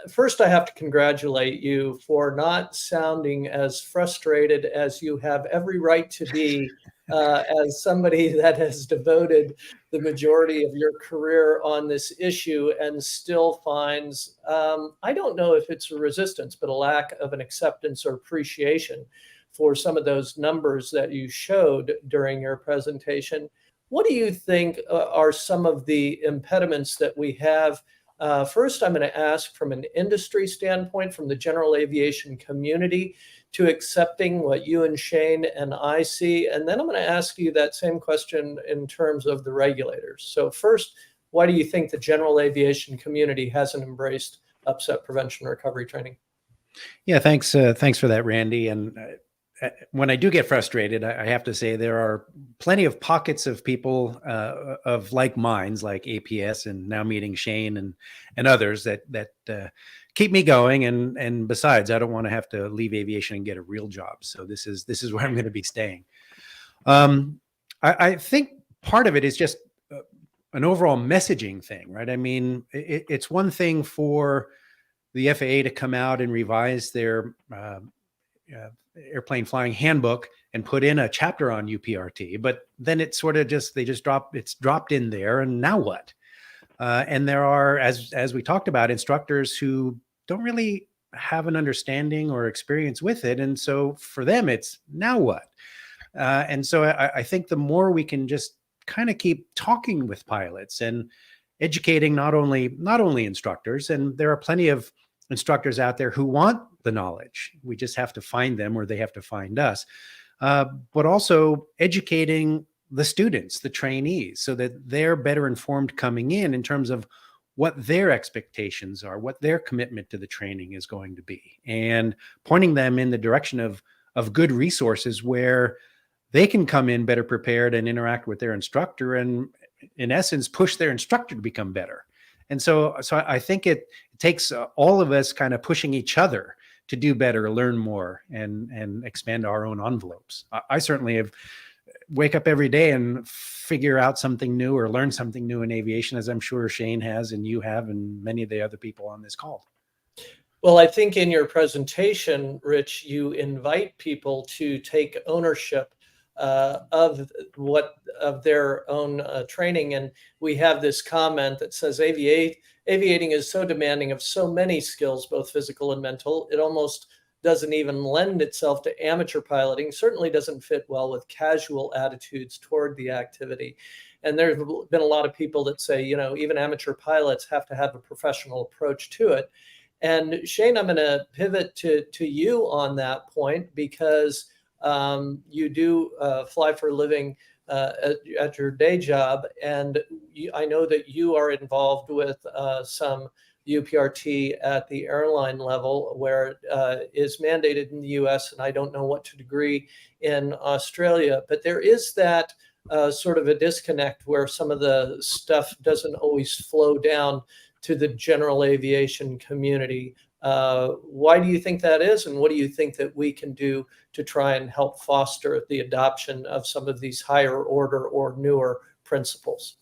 First, I have to congratulate you for not sounding as frustrated as you have every right to be as somebody that has devoted the majority of your career on this issue and still finds, I don't know if it's a resistance, but a lack of an acceptance or appreciation for some of those numbers that you showed during your presentation. What do you think are some of the impediments that we have? First, I'm going to ask from an industry standpoint, from the general aviation community, to accepting what you and Shane and I see. And then I'm going to ask you that same question in terms of the regulators. So first, why do you think the general aviation community hasn't embraced upset prevention recovery training?
Yeah, thanks for that, Randy. And when I do get frustrated, I have to say there are plenty of pockets of people of like minds, like APS, and now meeting Shane and others that keep me going. And besides, I don't want to have to leave aviation and get a real job. So this is where I'm going to be staying. I think part of it is just an overall messaging thing, right? I mean, it's one thing for the FAA to come out and revise their airplane flying handbook and put in a chapter on UPRT, but then it's sort of it's dropped in there, and now what? And there are, as we talked about, instructors who don't really have an understanding or experience with it, and so for them, it's now what? And so I think the more we can just kind of keep talking with pilots and educating not only instructors, and there are plenty of instructors out there who want the knowledge. We just have to find them, or they have to find us. But also educating the students, the trainees, so that they're better informed coming in terms of what their expectations are, what their commitment to the training is going to be, and pointing them in the direction of good resources where they can come in better prepared and interact with their instructor, and in essence, push their instructor to become better. And so I think it takes all of us kind of pushing each other to do better, learn more, and expand our own envelopes. I certainly wake up every day and figure out something new or learn something new in aviation, as I'm sure Shane has, and you have, and many of the other people on this call.
Well, I think in your presentation, Rich, you invite people to take ownership of their own training. And we have this comment that says aviating is so demanding of so many skills, both physical and mental. It almost doesn't even lend itself to amateur piloting, certainly doesn't fit well with casual attitudes toward the activity. And there's been a lot of people that say, you know, even amateur pilots have to have a professional approach to it. And Shane, I'm going to pivot to you on that point, because you do fly for a living at your day job, and I know that you are involved with some UPRT at the airline level, where it is mandated in the US, and I don't know what to degree in Australia, but there is that sort of a disconnect where some of the stuff doesn't always flow down to the general aviation community. Why do you think that is? And what do you think that we can do to try and help foster the adoption of some of these higher order or newer principles?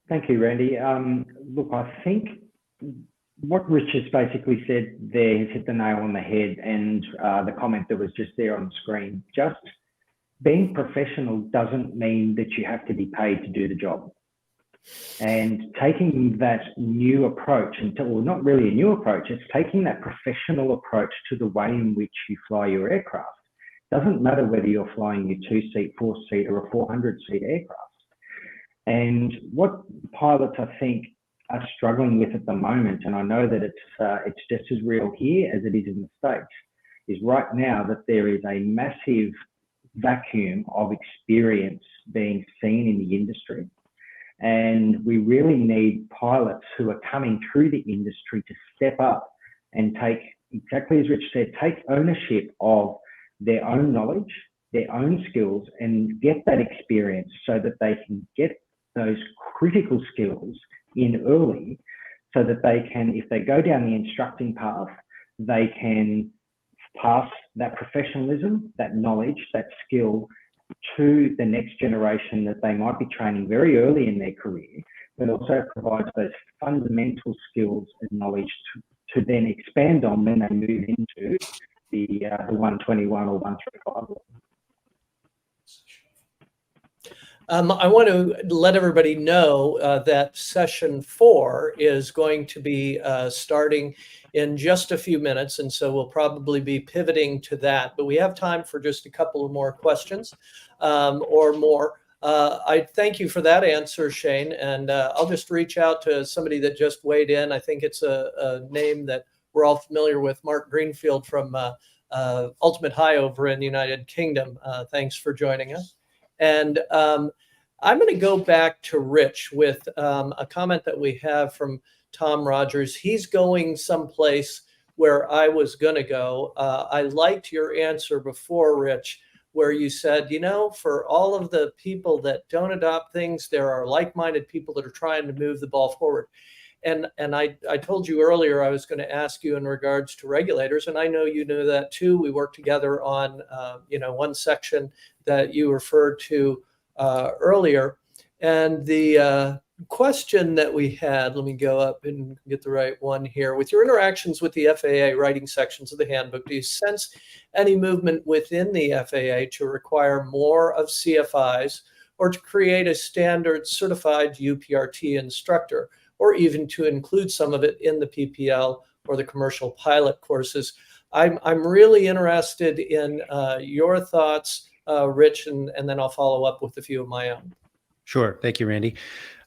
Thank you, Randy. Look, I think what Rich has basically said there has hit the nail on the head, and the comment that was just there on the screen. Just being professional doesn't mean that you have to be paid to do the job. And taking that new approach, well, not really a new approach, it's taking that professional approach to the way in which you fly your aircraft. Doesn't matter whether you're flying your 2-seat, 4-seat, or a 400-seat aircraft. And what pilots, I think, are struggling with at the moment, and I know that it's just as real here as it is in the States, is right now that there is a massive vacuum of experience being seen in the industry. And we really need pilots who are coming through the industry to step up and take, exactly as Rich said, take ownership of their own knowledge, their own skills, and get that experience so that they can get those critical skills in early, so that they can, if they go down the instructing path, they can pass that professionalism, that knowledge, that skill to the next generation that they might be training very early in their career, but also provides those fundamental skills and knowledge to then expand on when they move into the 121 or 135.
I want to let everybody know that session 4 is going to be starting in just a few minutes, and so we'll probably be pivoting to that. But we have time for just a couple of more questions or more. I thank you for that answer, Shane, and I'll just reach out to somebody that just weighed in. I think it's a name that we're all familiar with, Mark Greenfield from Ultimate High over in the United Kingdom. Thanks for joining us. And I'm going to go back to Rich with a comment that we have from Tom Rogers. He's going someplace where I was going to go. I liked your answer before, Rich, where you said, you know, for all of the people that don't adopt things, there are like-minded people that are trying to move the ball forward. And I told you earlier I was going to ask you in regards to regulators, and I know you knew that too. We worked together on, one section that you referred to earlier. And the question that we had, let me go up and get the right one here. With your interactions with the FAA writing sections of the handbook, do you sense any movement within the FAA to require more of CFIs or to create a standard certified UPRT instructor, or even to include some of it in the PPL or the commercial pilot courses? I'm really interested in your thoughts, Rich, and then I'll follow up with a few of my own.
Sure. Thank you, Randy.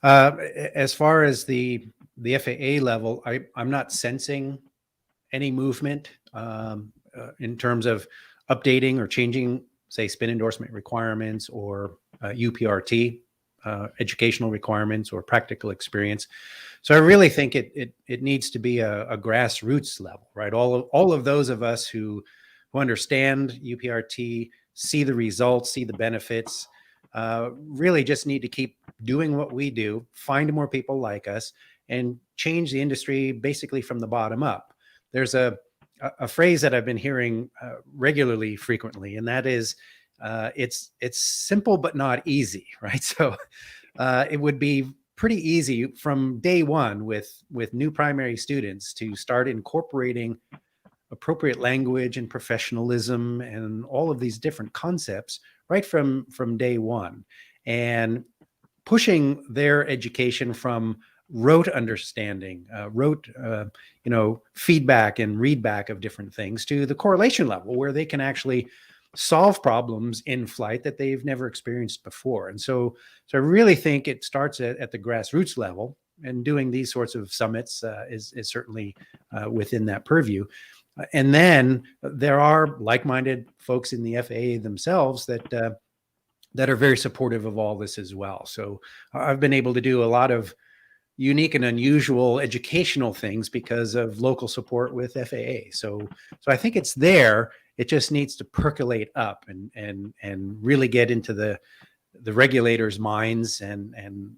As far as the FAA level, I'm not sensing any movement in terms of updating or changing, say, spin endorsement requirements or UPRT educational requirements or practical experience. So I really think it needs to be a grassroots level, right? All of those of us who understand UPRT, see the results, see the benefits, really just need to keep doing what we do, find more people like us, and change the industry basically from the bottom up. There's a phrase that I've been hearing regularly, frequently, and that is, it's simple but not easy, right? So it would be pretty easy from day one with new primary students to start incorporating appropriate language and professionalism and all of these different concepts right from day one, and pushing their education from rote understanding, rote feedback and readback of different things to the correlation level where they can actually solve problems in flight that they've never experienced before. And so I really think it starts at the grassroots level, and doing these sorts of summits is certainly within that purview. And then there are like-minded folks in the FAA themselves that are very supportive of all this as well. So I've been able to do a lot of unique and unusual educational things because of local support with FAA. So I think it's there. It just needs to percolate up and really get into the regulators' minds and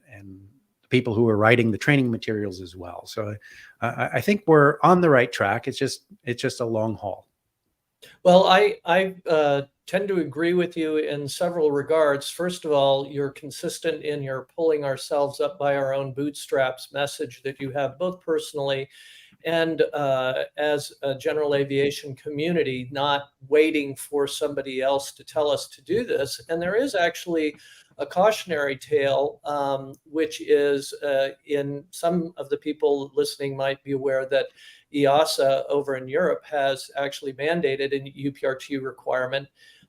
people who are writing the training materials as well. So I think we're on the right track. It's just a long haul.
Well, I tend to agree with you in several regards. First of all, you're consistent in your pulling ourselves up by our own bootstraps message that you have both personally and as a general aviation community, not waiting for somebody else to tell us to do this. And there is actually a cautionary tale, which is in some of the people listening might be aware that EASA over in Europe has actually mandated a UPRT requirement.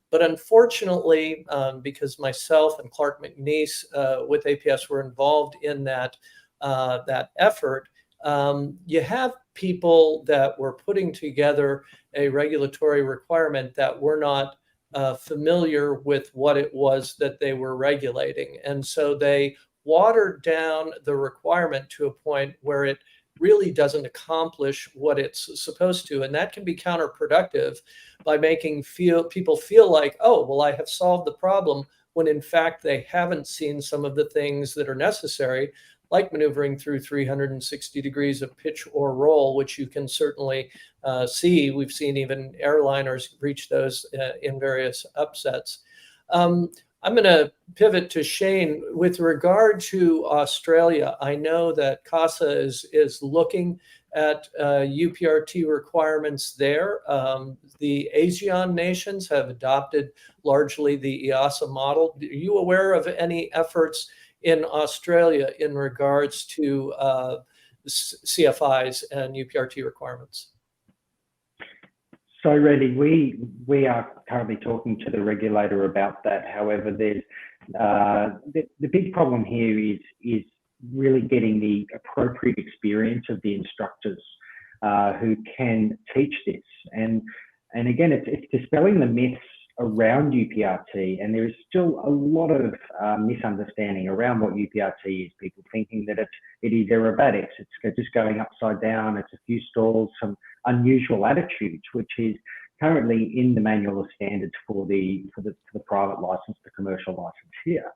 But unfortunately, because myself and Clark McNeese with APS were involved in that effort, you have people that were putting together a regulatory requirement that were not familiar with what it was that they were regulating. And so they watered down the requirement to a point where it really doesn't accomplish what it's supposed to. And that can be counterproductive by making people feel like, oh, well, I have solved the problem, when in fact they haven't seen some of the things that are necessary, like maneuvering through 360 degrees of pitch or roll, which you can certainly see. We've seen even airliners reach those in various upsets. I'm going to pivot to Shane. With regard to Australia, I know that CASA is looking at UPRT requirements there. The ASEAN nations have adopted largely the EASA model. Are you aware of any efforts in Australia in regards to CFIs and UPRT requirements?
So Randy, we are currently talking to the regulator about that. However, there's the big problem here is really getting the appropriate experience of the instructors who can teach this. And again, it's dispelling the myths around UPRT, and there is still a lot of misunderstanding around what UPRT is. People thinking that it is aerobatics, it's just going upside down, it's a few stalls, some unusual attitudes, which is currently in the manual of standards for the private license, the commercial license here.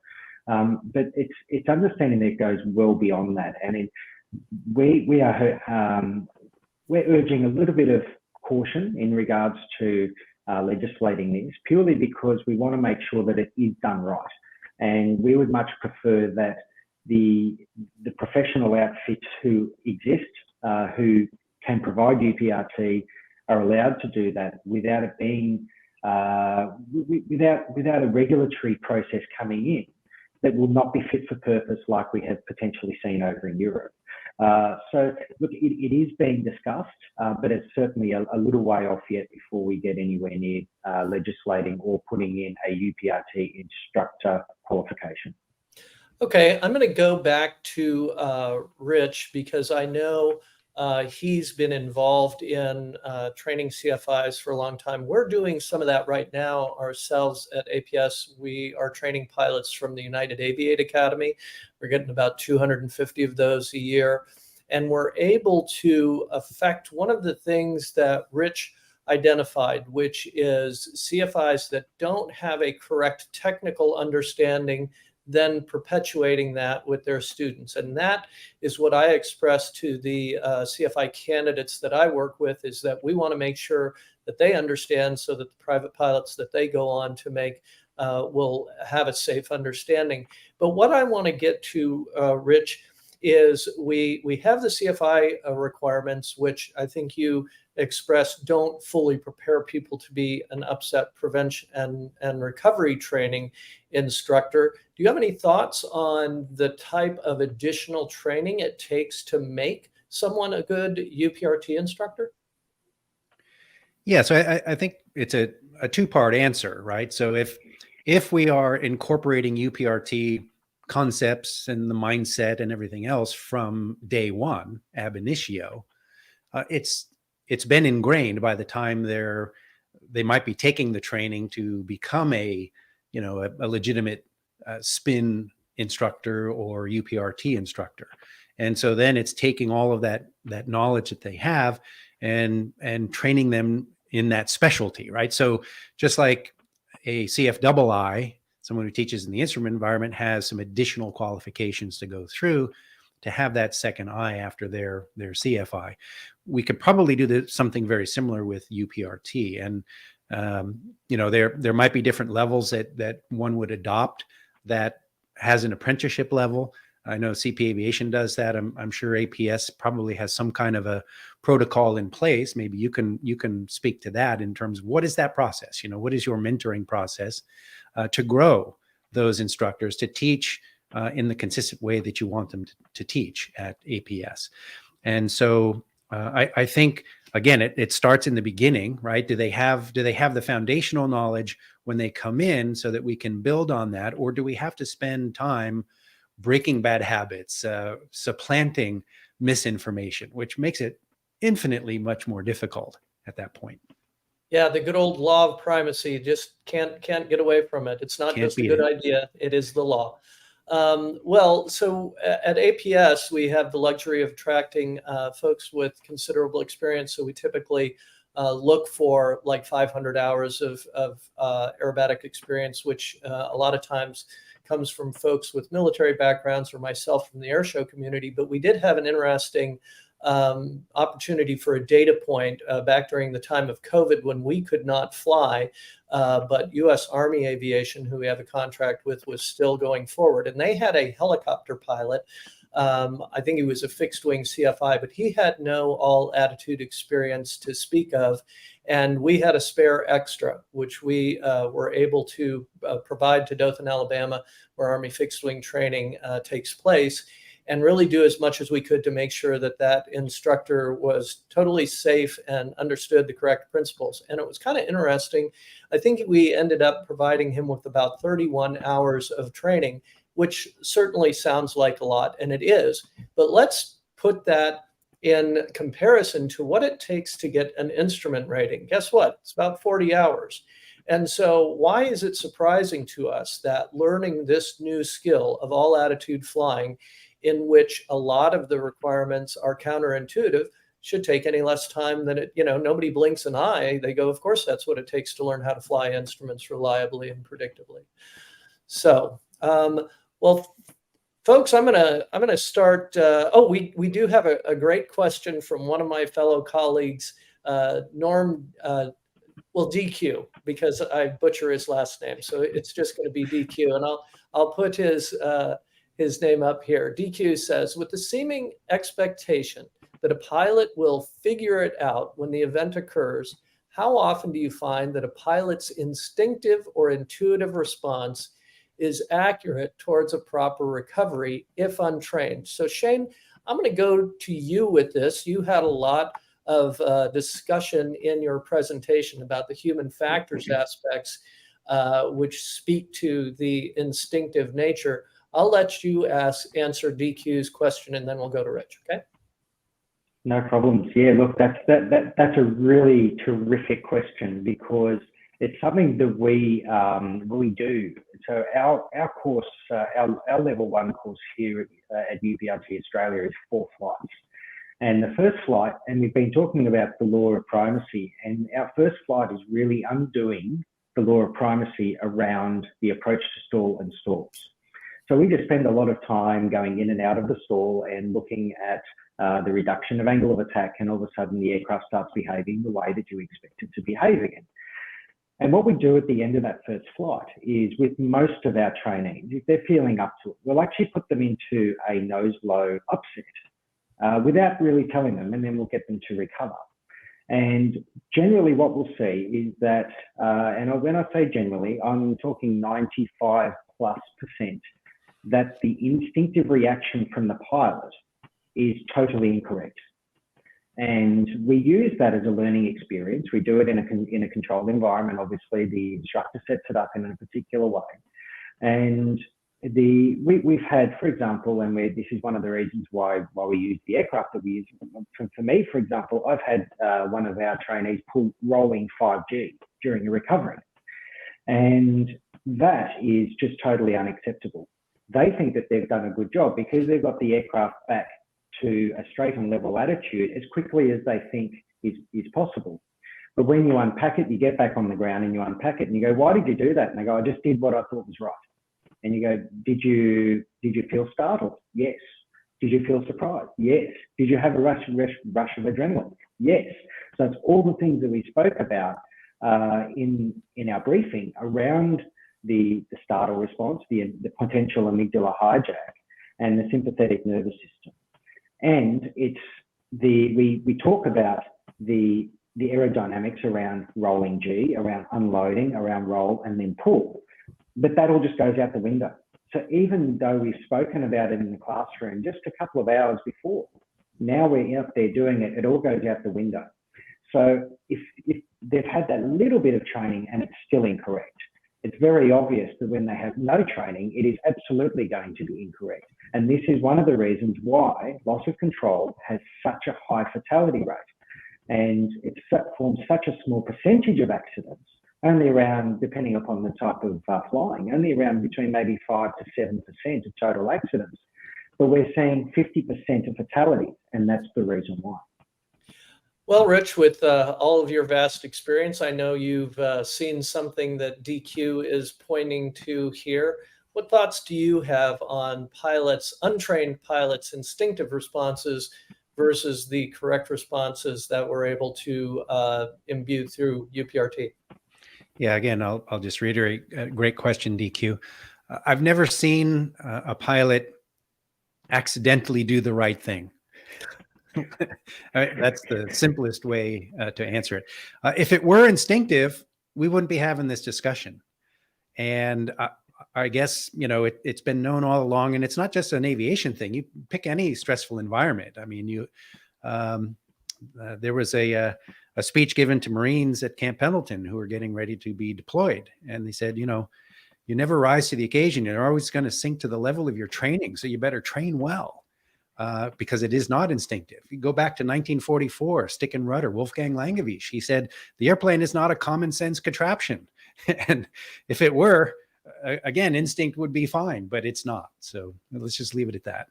But it's understanding that it goes well beyond that, and we're urging a little bit of caution in regards to legislating this, purely because we want to make sure that it is done right, and we would much prefer that the professional outfits who exist, who can provide UPRT, are allowed to do that without it being without a regulatory process coming in that will not be fit for purpose, like we have potentially seen over in Europe. So look, it is being discussed, but it's certainly a little way off yet before we get anywhere near legislating or putting in a UPRT instructor qualification.
Okay, I'm going to go back to Rich, because I know he's been involved in training CFIs for a long time. We're doing some of that right now ourselves at APS. We are training pilots from the United Aviate Academy. We're getting about 250 of those a year. And we're able to affect one of the things that Rich identified, which is CFIs that don't have a correct technical understanding, then perpetuating that with their students. And that is what I express to the CFI candidates that I work with, is that we want to make sure that they understand, so that the private pilots that they go on to make will have a safe understanding. But what I want to get to, Rich, is we have the CFI requirements, which I think you expressed don't fully prepare people to be an upset prevention and recovery training instructor. Do you have any thoughts on the type of additional training it takes to make someone a good UPRT instructor?
Yeah, so I think it's a two-part answer, right? So if we are incorporating UPRT concepts and the mindset and everything else from day one, ab initio, it's been ingrained by the time they might be taking the training to become a legitimate spin instructor or UPRT instructor. And so then it's taking all of that knowledge that they have and training them in that specialty, right? So just like a CFII, someone who teaches in the instrument environment, has some additional qualifications to go through to have that second eye after their CFI. We could probably do something very similar with UPRT. And there might be different levels that one would adopt that has an apprenticeship level. I know CP Aviation does that. I'm sure APS probably has some kind of a protocol in place. Maybe you can speak to that in terms of what is that process? What is your mentoring process to grow those instructors to teach in the consistent way that you want them to teach at APS? And so I think, again, it starts in the beginning, right? Do they have the foundational knowledge when they come in so that we can build on that? Or do we have to spend time breaking bad habits, supplanting misinformation, which makes it infinitely much more difficult at that point?
Yeah, the good old law of primacy, just can't get away from it. It's not just a good idea, it is the law. So at APS, we have the luxury of attracting folks with considerable experience. So we typically look for like 500 hours of aerobatic experience, which a lot of times comes from folks with military backgrounds or myself from the airshow community. But we did have an interesting opportunity for a data point back during the time of COVID when we could not fly, but U.S. Army Aviation, who we have a contract with, was still going forward. And they had a helicopter pilot. I think he was a fixed wing CFI, but he had no all attitude experience to speak of. And we had a spare extra, which we were able to provide to Dothan, Alabama, where Army fixed wing training takes place, and really do as much as we could to make sure that that instructor was totally safe and understood the correct principles. And it was kind of interesting. I think we ended up providing him with about 31 hours of training, which certainly sounds like a lot, and it is. But let's put that in comparison to what it takes to get an instrument rating. Guess what? It's about 40 hours. And so why is it surprising to us that learning this new skill of all attitude flying, in which a lot of the requirements are counterintuitive, should take any less time than it, nobody blinks an eye. They go, of course, that's what it takes to learn how to fly instruments reliably and predictably. So, well, folks, I'm gonna start. We do have a great question from one of my fellow colleagues, Norm. DQ, because I butcher his last name, so it's just going to be DQ, and I'll put his name up here. DQ says, with the seeming expectation that a pilot will figure it out when the event occurs, how often do you find that a pilot's instinctive or intuitive response is accurate towards a proper recovery if untrained? So Shane, I'm going to go to you with this. You had a lot of discussion in your presentation about the human factors aspects, which speak to the instinctive nature. I'll let you answer DQ's question, and then we'll go to Rich, okay?
No problems. Yeah, look, that's a really terrific question, because it's something that we do. So our course, our level 1 course here at UPRT Australia is 4 flights. And the first flight, and we've been talking about the law of primacy, and our first flight is really undoing the law of primacy around the approach to stall and stalls. So we just spend a lot of time going in and out of the stall and looking at the reduction of angle of attack, and all of a sudden the aircraft starts behaving the way that you expect it to behave again. And what we do at the end of that first flight is, with most of our trainees, if they're feeling up to it, we'll actually put them into a nose blow upset without really telling them, and then we'll get them to recover. And generally what we'll see is that, and when I say generally, I'm talking 95+%, that the instinctive reaction from the pilot is totally incorrect. And we use that as a learning experience. We do it in a controlled environment. Obviously, the instructor sets it up in a particular way. And we've had, for example, and this is one of the reasons why we use the aircraft that we use. For me, for example, I've had one of our trainees pull rolling 5G during a recovery. And that is just totally unacceptable. They think that they've done a good job because they've got the aircraft back to a straight and level attitude as quickly as they think is possible. But when you unpack it, you get back on the ground and you unpack it and you go, why did you do that? And they go, I just did what I thought was right. And you go, did you feel startled? Yes. Did you feel surprised? Yes. Did you have a rush of adrenaline? Yes. So it's all the things that we spoke about in our briefing around the startle response, the potential amygdala hijack, and the sympathetic nervous system. And it's we talk about the aerodynamics around rolling G, around unloading, around roll and then pull, but that all just goes out the window. So even though we've spoken about it in the classroom just a couple of hours before, now we're out there doing it, it all goes out the window. So if they've had that little bit of training and it's still incorrect, it's very obvious that when they have no training, it is absolutely going to be incorrect. And this is one of the reasons why loss of control has such a high fatality rate. And it forms such a small percentage of accidents, only around, depending upon the type of flying, only around between maybe 5 to 7% of total accidents. But we're seeing 50% of fatalities, and that's the reason why.
Well, Rich, with all of your vast experience, I know you've seen something that DQ is pointing to here. What thoughts do you have on pilots, untrained pilots' instinctive responses versus the correct responses that we're able to imbue through UPRT?
Yeah, again, I'll just reiterate, great question, DQ. I've never seen a pilot accidentally do the right thing. That's the simplest way to answer it. If it were instinctive, we wouldn't be having this discussion. And I guess, it's been known all along, and it's not just an aviation thing. You pick any stressful environment. I mean, there was a speech given to Marines at Camp Pendleton who were getting ready to be deployed. And they said, you never rise to the occasion. You're always going to sink to the level of your training. So you better train well. Because it is not instinctive. You go back to 1944, stick and rudder, Wolfgang Langewiesche. He said, the airplane is not a common sense contraption. And if it were, again, instinct would be fine, but it's not. So let's just leave it at that.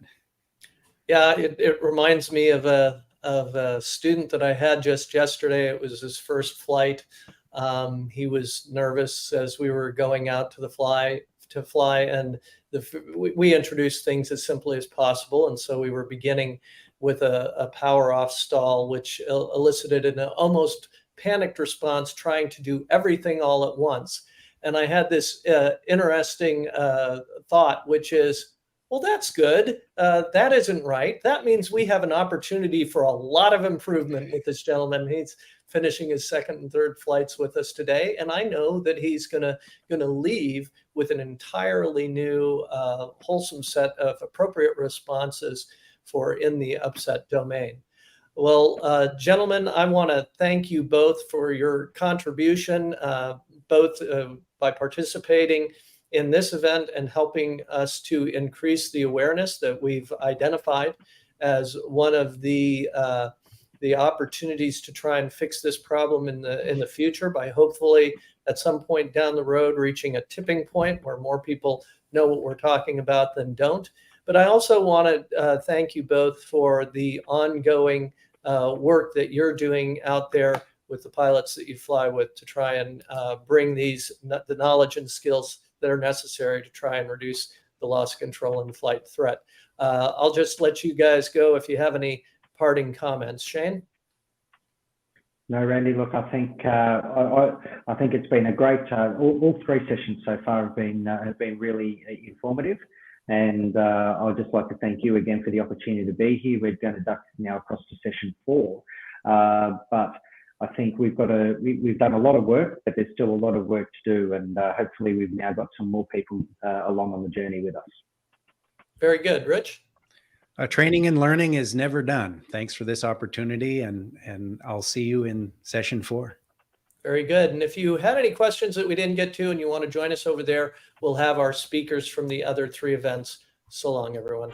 Yeah, it reminds me of a student that I had just yesterday. It was his first flight. He was nervous as we were going out to fly, and we introduced things as simply as possible. And so we were beginning with a power off stall, which elicited an almost panicked response, trying to do everything all at once. And I had this interesting thought, which is, well, that's good. That isn't right. That means we have an opportunity for a lot of improvement with this gentleman. He's finishing his second and third flights with us today. And I know that he's gonna leave with an entirely new, wholesome set of appropriate responses for in the upset domain. Well, gentlemen, I wanna thank you both for your contribution, both by participating in this event and helping us to increase the awareness that we've identified as one of the opportunities to try and fix this problem in the future, by hopefully at some point down the road reaching a tipping point where more people know what we're talking about than don't. But I also want to thank you both for the ongoing work that you're doing out there with the pilots that you fly with to try and bring the knowledge and skills that are necessary to try and reduce the loss of control and flight threat. I'll just let you guys go if you have any parting comments. Shane?
No, Randy, look, I think it's been a great, all three sessions so far have been really informative. And I'd just like to thank you again for the opportunity to be here. We're going to duck now across to session 4. But I think we've done a lot of work, but there's still a lot of work to do. And hopefully we've now got some more people along on the journey with us. Very good. Rich?
Training and learning is never done. Thanks for this opportunity, and I'll see you in session 4.
Very good. And if you had any questions that we didn't get to and you want to join us over there, we'll have our speakers from the other 3 events. So long, everyone.